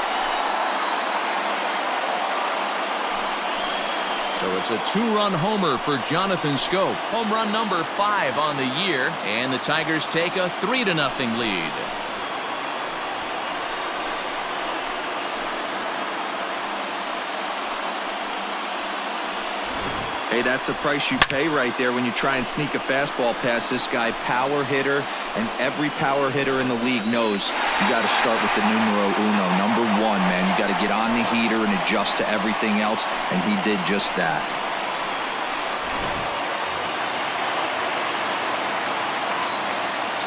So it's a 2-run homer for Jonathan Schoop. Home run number 5 on the year. And the Tigers take a 3-0 lead. Hey, that's the price you pay right there when you try and sneak a fastball past this guy. Power hitter, and every power hitter in the league knows you got to start with the numero uno, number one, man. You got to get on the heater and adjust to everything else, and he did just that.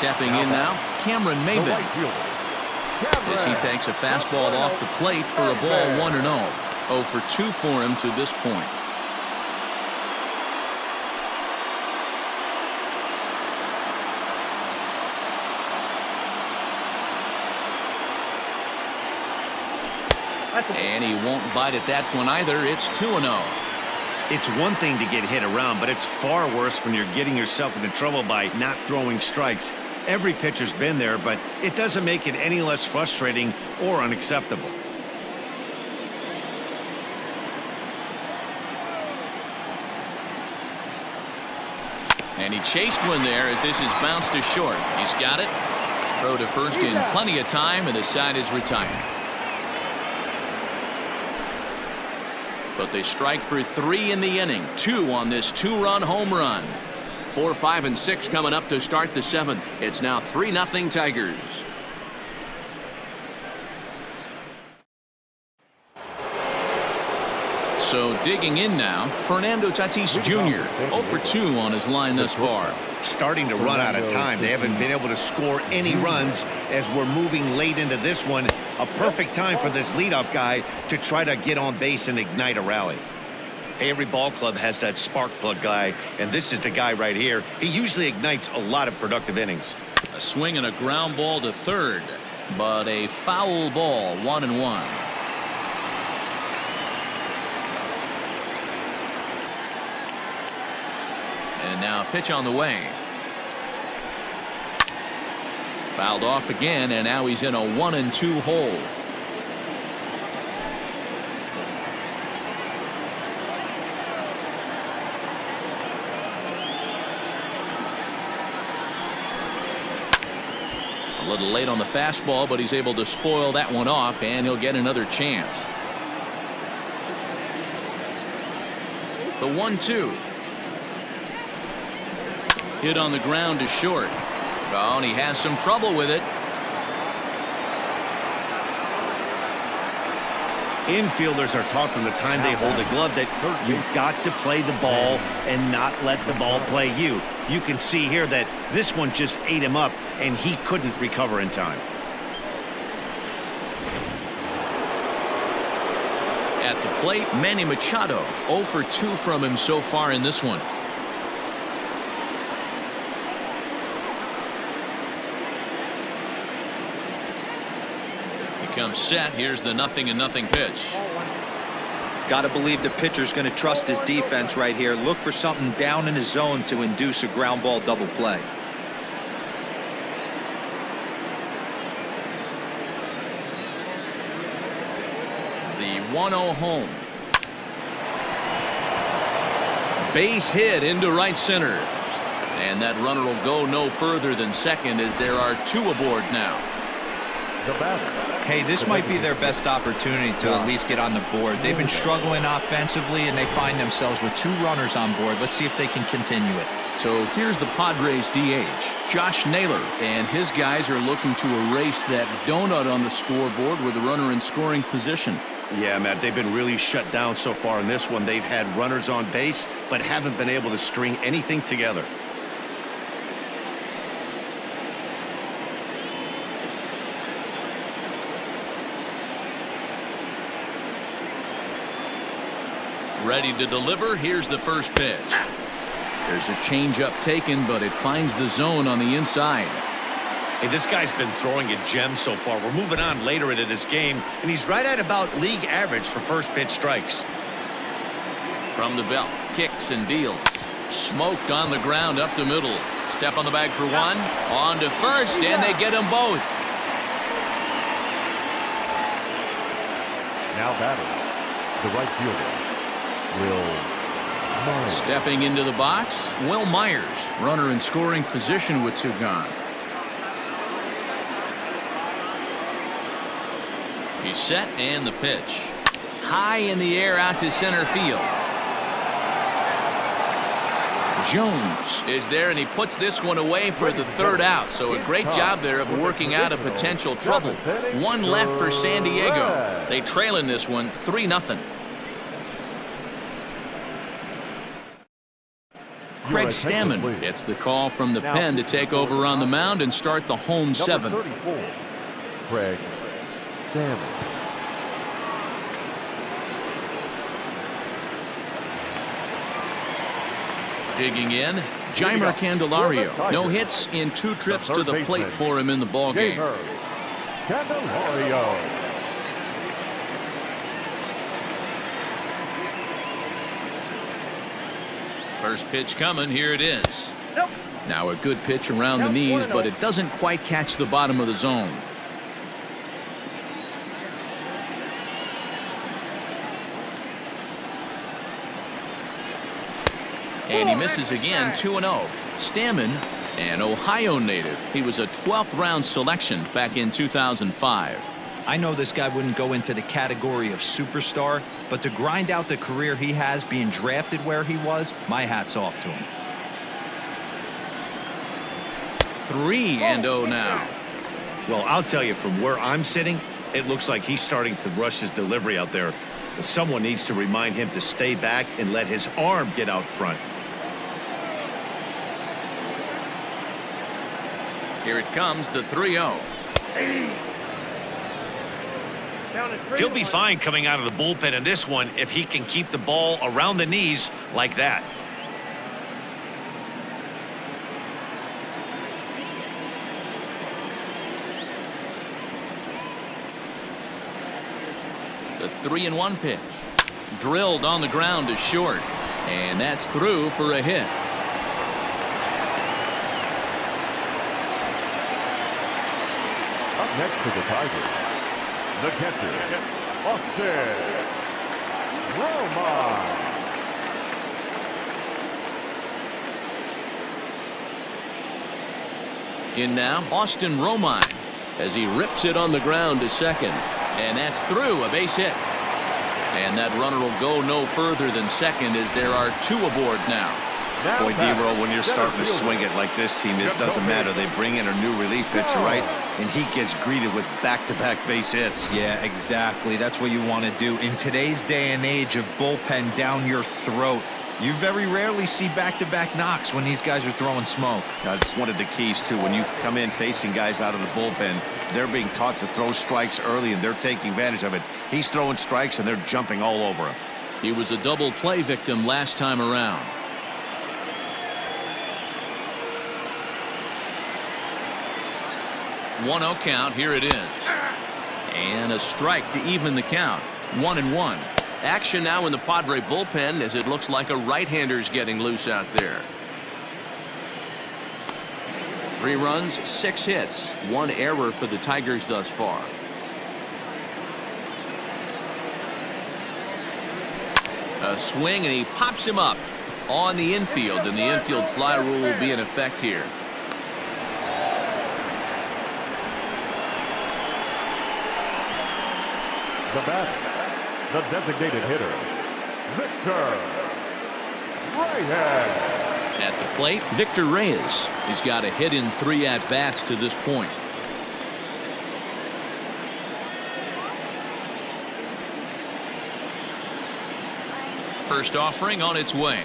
Stepping in now, Maybin. As he takes a fastball off the plate for a ball 1-0. 0 for 2 for him to this point. And he won't bite at that one either. It's 2-0. It's one thing to get hit around, but it's far worse when you're getting yourself into trouble by not throwing strikes. Every pitcher's been there, but it doesn't make it any less frustrating or unacceptable. And he chased one there as this is bounced to short. He's got it. Throw to first in plenty of time, and the side is retired. But they strike for 3 in the inning. 2 on this 2-run home run. 4, 5, and 6 coming up to start the 7th. It's now 3-0 Tigers. So digging in now, Fernando Tatis Jr. 0 for 2 on his line thus far. Starting to run out of time. They haven't been able to score any runs as we're moving late into this one. A perfect time for this leadoff guy to try to get on base and ignite a rally. Every ball club has that spark plug guy, and this is the guy right here. He usually ignites a lot of productive innings. A swing and a ground ball to third, but a foul ball, 1-1. And now a pitch on the way. Fouled off again, and now he's in a 1-2 hole. A little late on the fastball, but he's able to spoil that one off, and he'll get another chance. The 1-2. Hit on the ground to short. Oh, and he has some trouble with it. Infielders are taught from the time they hold a glove that you've got to play the ball and not let the ball play you. You can see here that this one just ate him up, and he couldn't recover in time. At the plate, Manny Machado. 0 for 2 from him so far in this one. Comes set. Here's the 0-0 pitch. Got to believe the pitcher's going to trust his defense right here. Look for something down in his zone to induce a ground ball double play. The 1-0 home. Base hit into right center. And that runner will go no further than second as there are 2 aboard now. Hey, this might be their best opportunity to at least get on the board. They've been struggling offensively, and they find themselves with 2 runners on board. Let's see if they can continue it. So here's the Padres DH, Josh Naylor, and his guys are looking to erase that donut on the scoreboard with a runner in scoring position. Yeah, Matt, they've been really shut down so far in this one. They've had runners on base, but haven't been able to string anything together. Ready to deliver. Here's the first pitch. There's a changeup taken, but it finds the zone on the inside. Hey, this guy's been throwing a gem so far. We're moving on later into this game, and he's right at about league average for first pitch strikes. From the belt, kicks and deals. Smoked on the ground up the middle. Step on the bag for 1. On to first, and they get them both. Now batting, the right fielder, Wil Myers. Stepping into the box, Wil Myers, runner in scoring position with 2 gone. He's set, and the pitch. High in the air out to center field. Jones is there, and he puts this one away for the third out. So a great job there of working out a potential trouble. One left for San Diego. They trail in this one 3-0. Craig Stammen gets the call from the pen to take over on the mound and start the home seventh. Craig Stammen. Digging in, Jeimer Candelario. No hits in 2 trips to the plate for him in the ballgame. Jeimer Candelario. First pitch coming, here it is. Now a good pitch around the knees, but it doesn't quite catch the bottom of the zone. And he misses again, 2-0. Stammen, an Ohio native. He was a 12th round selection back in 2005. I know this guy wouldn't go into the category of superstar, but to grind out the career he has being drafted where he was, my hat's off to him. 3-0 now. Well, I'll tell you, from where I'm sitting, it looks like he's starting to rush his delivery out there. Someone needs to remind him to stay back and let his arm get out front. Here it comes, the 3-0. He'll be fine coming out of the bullpen in this one if he can keep the ball around the knees like that. The 3-1 pitch. Drilled on the ground to short. And that's through for a hit. Up next to the Tigers, the catcher, Romine. In now, Austin Romine as he rips it on the ground to second. And that's through, a base hit. And that runner will go no further than second as there are 2 aboard now. Boy, D-Roll, when you're starting to swing it like this team is, doesn't matter. They bring in a new relief pitcher, right? And he gets greeted with back-to-back base hits. Yeah, exactly. That's what you want to do. In today's day and age of bullpen down your throat, you very rarely see back-to-back knocks when these guys are throwing smoke. That's one of the keys, too. When you come in facing guys out of the bullpen, they're being taught to throw strikes early, and they're taking advantage of it. He's throwing strikes, and they're jumping all over him. He was a double play victim last time around. 1-0 count. Here it is. And a strike to even the count. 1-1. Action now in the Padre bullpen as it looks like a right-hander's getting loose out there. 3 runs, 6 hits, 1 error for the Tigers thus far. A swing, and he pops him up on the infield, and the infield fly rule will be in effect here. The batter, the designated hitter, Victor Reyes. At the plate, Victor Reyes. He's got a hit in 3 at-bats to this point. First offering on its way.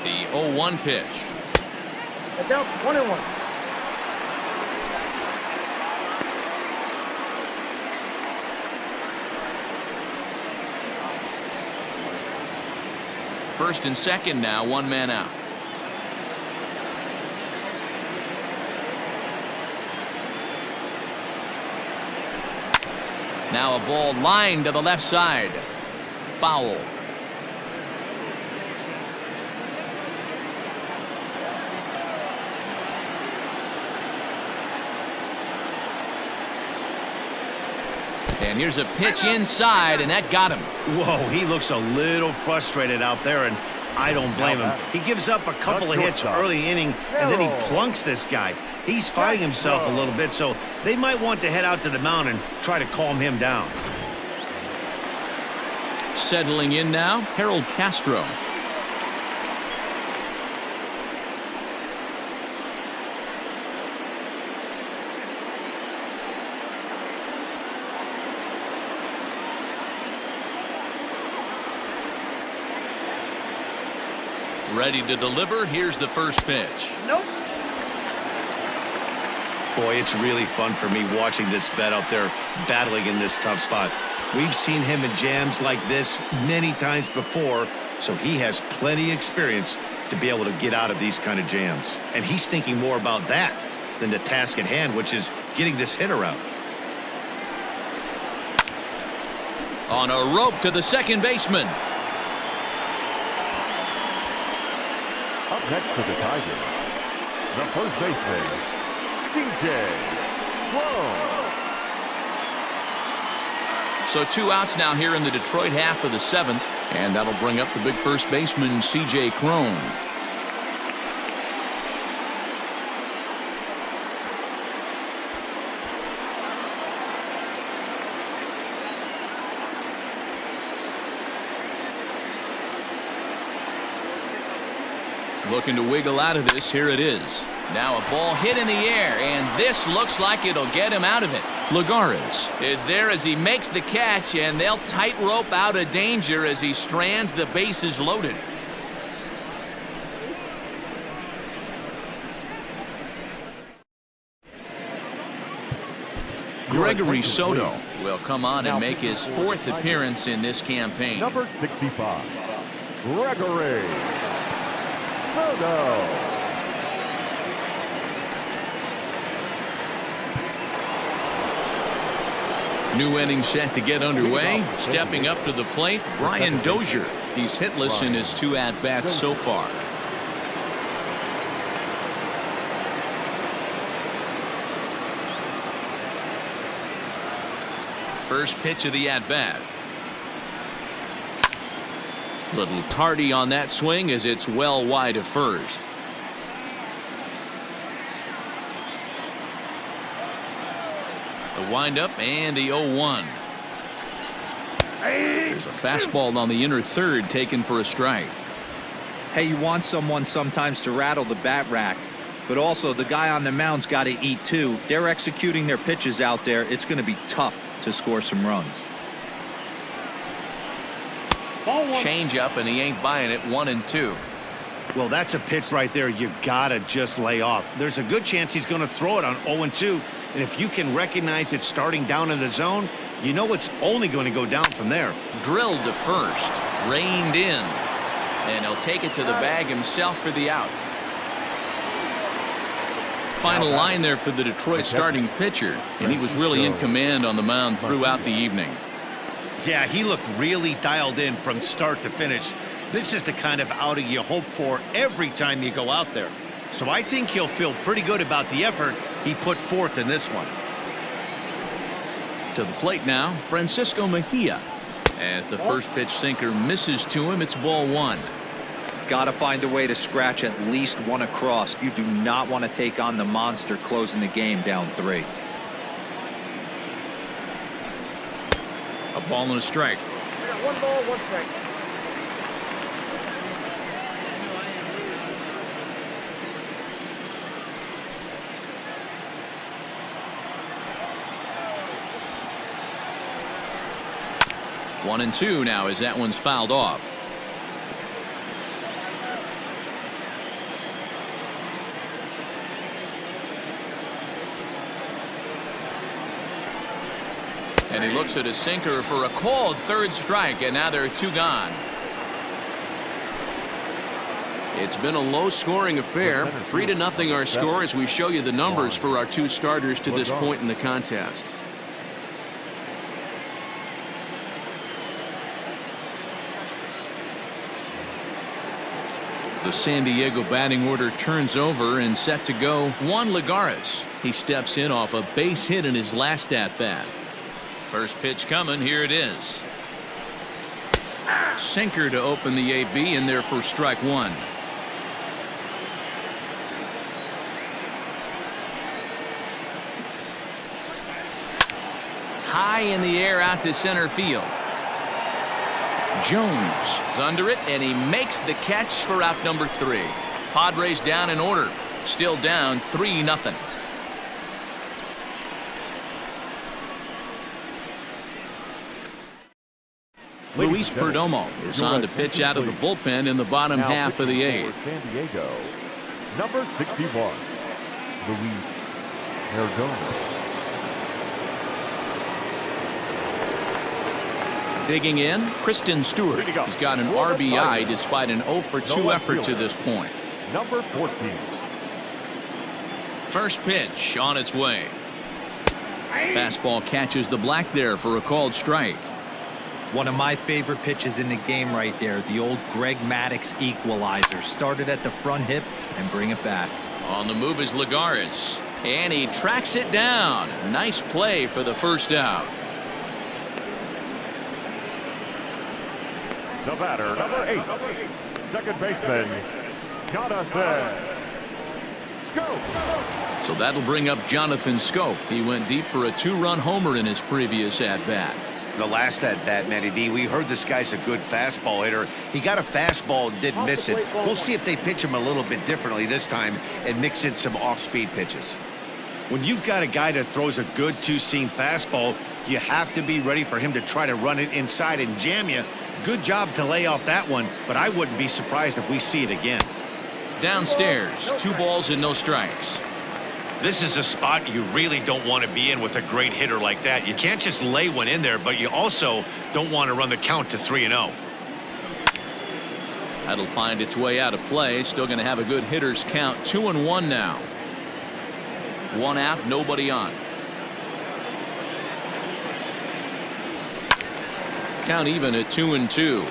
The 0-1 pitch. Look out, 1-1. First and second now, 1 man out. Now a ball lined to the left side. Foul. And here's a pitch inside, and that got him. Whoa, he looks a little frustrated out there, and I don't blame him. He gives up a couple of hits early inning, and then he plunks this guy. He's fighting himself a little bit, so they might want to head out to the mound and try to calm him down. Settling in now, Harold Castro. Ready to deliver. Here's the first pitch. Nope. Boy, it's really fun for me watching this vet out there battling in this tough spot. We've seen him in jams like this many times before, so he has plenty of experience to be able to get out of these kind of jams. And he's thinking more about that than the task at hand, which is getting this hitter out. On a rope to the second baseman. Up next to the Tigers, the first baseman, Cron. So 2 outs now here in the Detroit half of the 7th, and that'll bring up the big first baseman, C.J. Cron. Looking to wiggle out of this. Here it is. Now a ball hit in the air, and this looks like it'll get him out of it. Lagares is there as he makes the catch, and they'll tightrope out of danger as he strands the bases loaded. Gregory Soto will come on and make his 4th appearance in this campaign. Number 65, Gregory Soto. New inning set to get underway. Stepping up to the plate, Brian Dozier. He's hitless in his 2 at-bats so far. First pitch of the at-bat. Little tardy on that swing as it's well wide of first. The windup and the 0-1. There's a fastball on the inner third taken for a strike. Hey, you want someone sometimes to rattle the bat rack, but also the guy on the mound's got to eat too. They're executing their pitches out there. It's going to be tough to score some runs. Change up, and he ain't buying it. 1-2. Well, that's a pitch right there you gotta just lay off. There's a good chance he's going to throw it on 0-2, and if you can recognize it starting down in the zone, you know it's only going to go down from there. Drilled to first, reined in, and he'll take it to the bag himself for the out. Final line there for the Detroit starting pitcher, and he was really in command on the mound throughout the evening. Yeah, he looked really dialed in from start to finish. This is the kind of outing you hope for every time you go out there. So I think he'll feel pretty good about the effort he put forth in this one. To the plate now, Francisco Mejia. As the first pitch sinker misses to him, it's ball 1. Got to find a way to scratch at least one across. You do not want to take on the monster closing the game down 3. A ball and a strike. We got 1 ball, 1 strike. One and 2 now as that one's fouled off. And he looks at his sinker for a called 3rd strike, and now there are 2 gone. It's been a low-scoring affair. 3-0 our score as we show you the numbers for our 2 starters to this point in the contest. The San Diego batting order turns over and set to go. Juan Lagares. He steps in off a base hit in his last at-bat. First pitch coming. Here it is. Sinker to open the AB in there for strike one. High in the air out to center field. Jones is under it, and he makes the catch for out number 3. Padres down in order. Still down 3-0. Luis Perdomo is on to pitch out of the bullpen in the bottom half of the 8th. San Diego, number 61, Luis Perdomo. Digging in, Christin Stewart. He's got an RBI despite an 0-for-2 effort to this point. Number 14. First pitch on its way. Fastball catches the black there for a called strike. One of my favorite pitches in the game right there. The old Greg Maddux equalizer. Started at the front hip and bring it back. On the move is Lagares, and he tracks it down. Nice play for the first out. The batter, number 8, second baseman, Jonathan Schoop. So that'll bring up Jonathan Schoop. He went deep for a 2-run homer in his previous at-bat. The last at-bat, Matty V, we heard this guy's a good fastball hitter. He got a fastball and didn't miss it. We'll see if they pitch him a little bit differently this time and mix in some off-speed pitches. When you've got a guy that throws a good two-seam fastball, you have to be ready for him to try to run it inside and jam you. Good job to lay off that one, but I wouldn't be surprised if we see it again. Downstairs, 2 balls and no strikes. This is a spot you really don't want to be in with a great hitter like that. You can't just lay one in there, but you also don't want to run the count to 3-0. That'll find its way out of play. Still going to have a good hitter's count. 2-1 now. 1 out, nobody on. Count even at 2-2.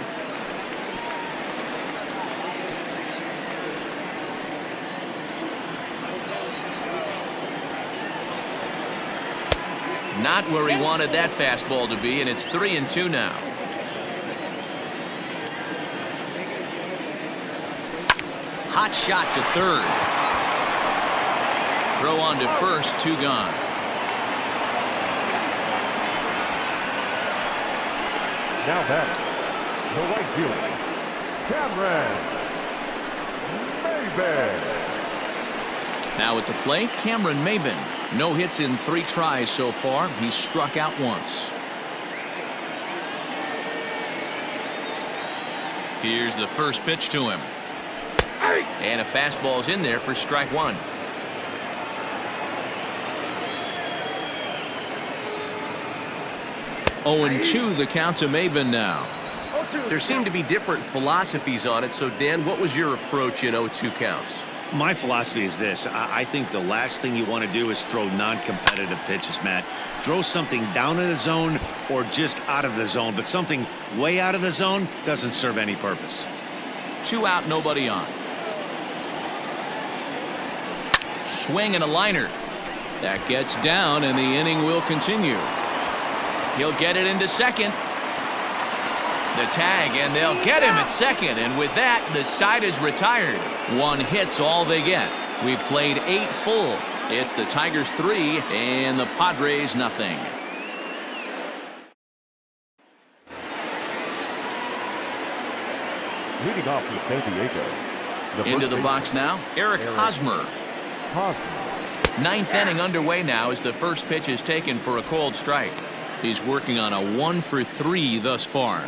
Not where he wanted that fastball to be, and it's 3-2 now. Hot shot to third. Throw on to first, 2 gone. Now back, the right fielder, Cameron Maybin. Now at the plate, Cameron Maybin. No hits in 3 tries so far. He's struck out once. Here's the first pitch to him. And a fastball's in there for strike 1. Oh, and 2 the count to Maybin now. There seem to be different philosophies on it. So, Dan, what was your approach in 0-2 counts? My philosophy is this. I think the last thing you want to do is throw non-competitive pitches, Matt. Throw something down in the zone or just out of the zone, but something way out of the zone doesn't serve any purpose. 2 out, nobody on. Swing and a liner. That gets down, and the inning will continue. He'll get it into second. The tag, and they'll get him at second. And with that, the side is retired. 1 hit's all they get. We've played 8 full. It's the Tigers 3 and the Padres nothing. Leading off for San Diego. Into the box now, Eric Hosmer. 9th inning underway now as the first pitch is taken for a called strike. He's working on a 1-for-3 thus far.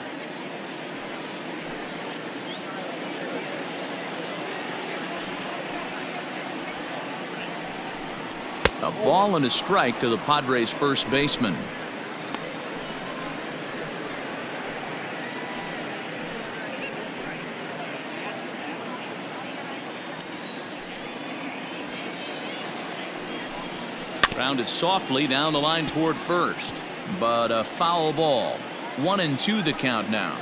A ball and a strike to the Padres first baseman. Grounded softly down the line toward first, but a foul ball. 1-2 the count now.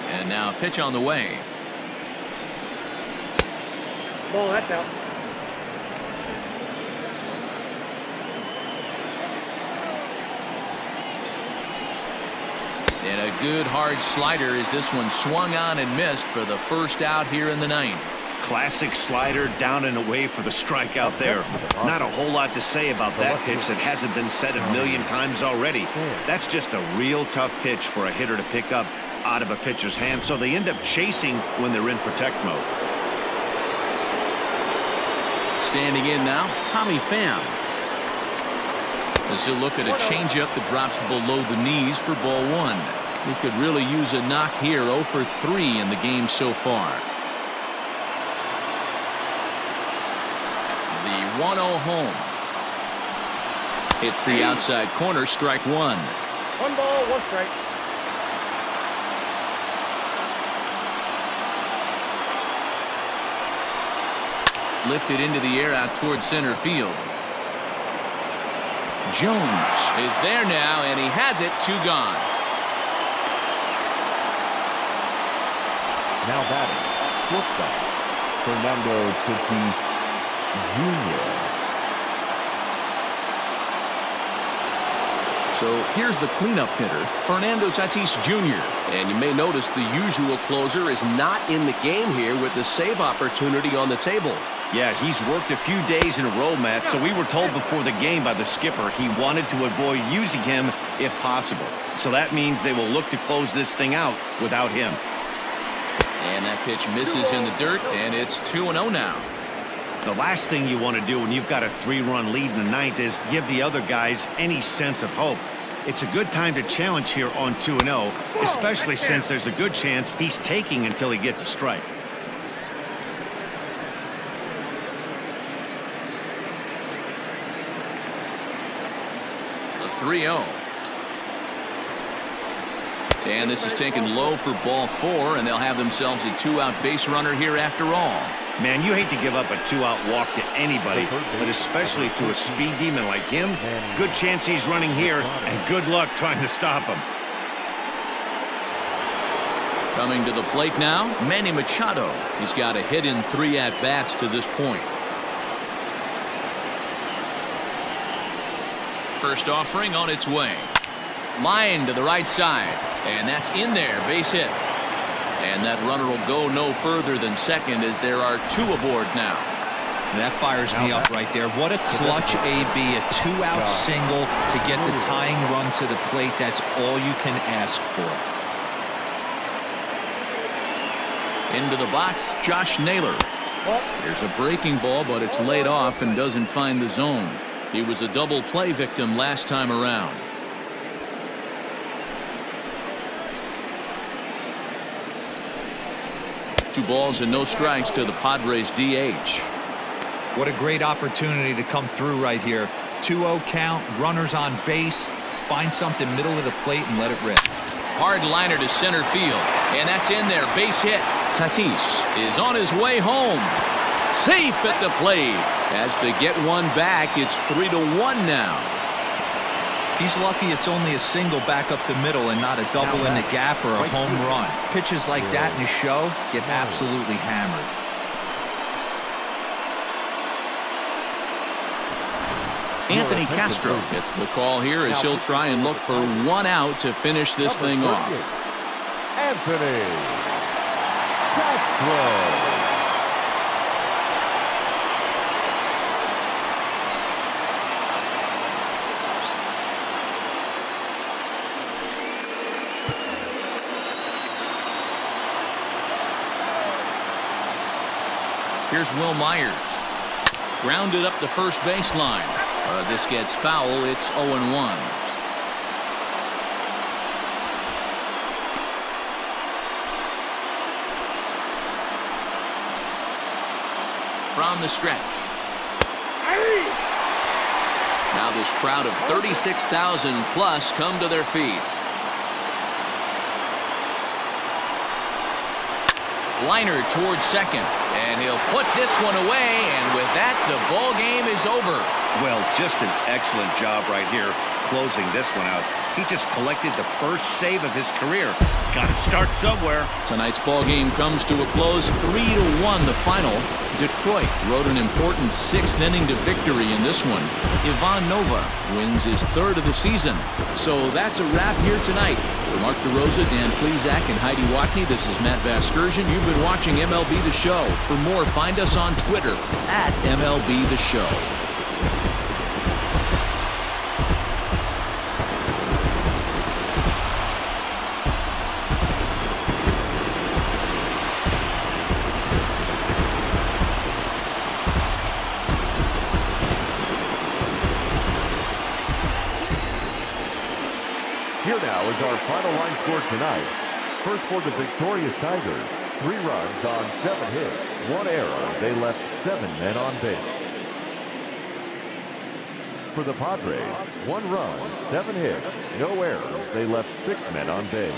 And now a pitch on the way. Ball, that's out. And a good hard slider as this one swung on and missed for the first out here in the ninth. Classic slider down and away for the strikeout there. Not a whole lot to say about that pitch that hasn't been said a million times already. That's just a real tough pitch for a hitter to pick up out of a pitcher's hand, so they end up chasing when they're in protect mode. Standing in now, Tommy Pham. As he'll look at a changeup that drops below the knees for ball one. He could really use a knock here. 0 for 3 in the game so far. The 1-0 home. It's the outside corner, strike one. 1 ball, 1 strike. Lifted into the air out towards center field. Jones is there now, and he has it. 2 gone. Now batting, shortstop, Fernando Tatis Jr. So here's the cleanup hitter, Fernando Tatis Jr. And you may notice the usual closer is not in the game here with the save opportunity on the table. Yeah, he's worked a few days in a row, Matt, so we were told before the game by the skipper he wanted to avoid using him if possible. So that means they will look to close this thing out without him. And that pitch misses in the dirt, and it's 2-0 now. The last thing you want to do when you've got a 3-run lead in the ninth is give the other guys any sense of hope. It's a good time to challenge here on 2-0, especially since there's a good chance he's taking until he gets a strike. The 3-0. And this is taken low for ball 4, and they'll have themselves a 2-out base runner here after all. Man, you hate to give up a 2-out walk to anybody, but especially to a speed demon like him. Good chance he's running here, and good luck trying to stop him. Coming to the plate now, Manny Machado. He's got a hit in 3 at-bats to this point. First offering on its way. Line to the right side, and that's in there, base hit. And that runner will go no further than second as there are 2 aboard now. That fires me up right there. What a clutch AB, a 2-out single to get the tying run to the plate. That's all you can ask for. Into the box, Josh Naylor. There's a breaking ball, but it's laid off and doesn't find the zone. He was a double play victim last time around. Two balls and no strikes to the Padres DH. What a great opportunity to come through right here. 2-0 count, runners on base. Find something middle of the plate and let it rip. Hard liner to center field, and that's in there, base hit. Tatis is on his way home. Safe at the plate. As they get one back, it's 3-1 now. He's lucky it's only a single back up the middle and not a double in the gap or a home run. Pitches like that in the show get absolutely hammered. Anthony Castro gets the call here as he'll try and look for 1 out to finish this thing off. Anthony Castro. Here's Wil Myers. Grounded up the first baseline. This gets foul. It's 0-1. From the stretch. Now this crowd of 36,000 plus come to their feet. Liner towards second, and he'll put this one away, and with that the ball game is over. Well, just an excellent job right here closing this one out. He just collected the first save of his career. Got to start somewhere. Tonight's ball game comes to a close, 3-1 the final. Detroit rode an important 6th inning to victory in this one. Ivan Nova wins his 3rd of the season. So that's a wrap here tonight. For Mark DeRosa, Dan Plezak, and Heidi Watney, this is Matt Vasgersian. You've been watching MLB The Show. For more, find us on Twitter at MLB The Show. Here now is our final line score tonight. First for the victorious Tigers, 3 runs on 7 hits, 1 error. They left 7 men on base. For the Padres, 1 run, 7 hits, no errors. They left 6 men on base.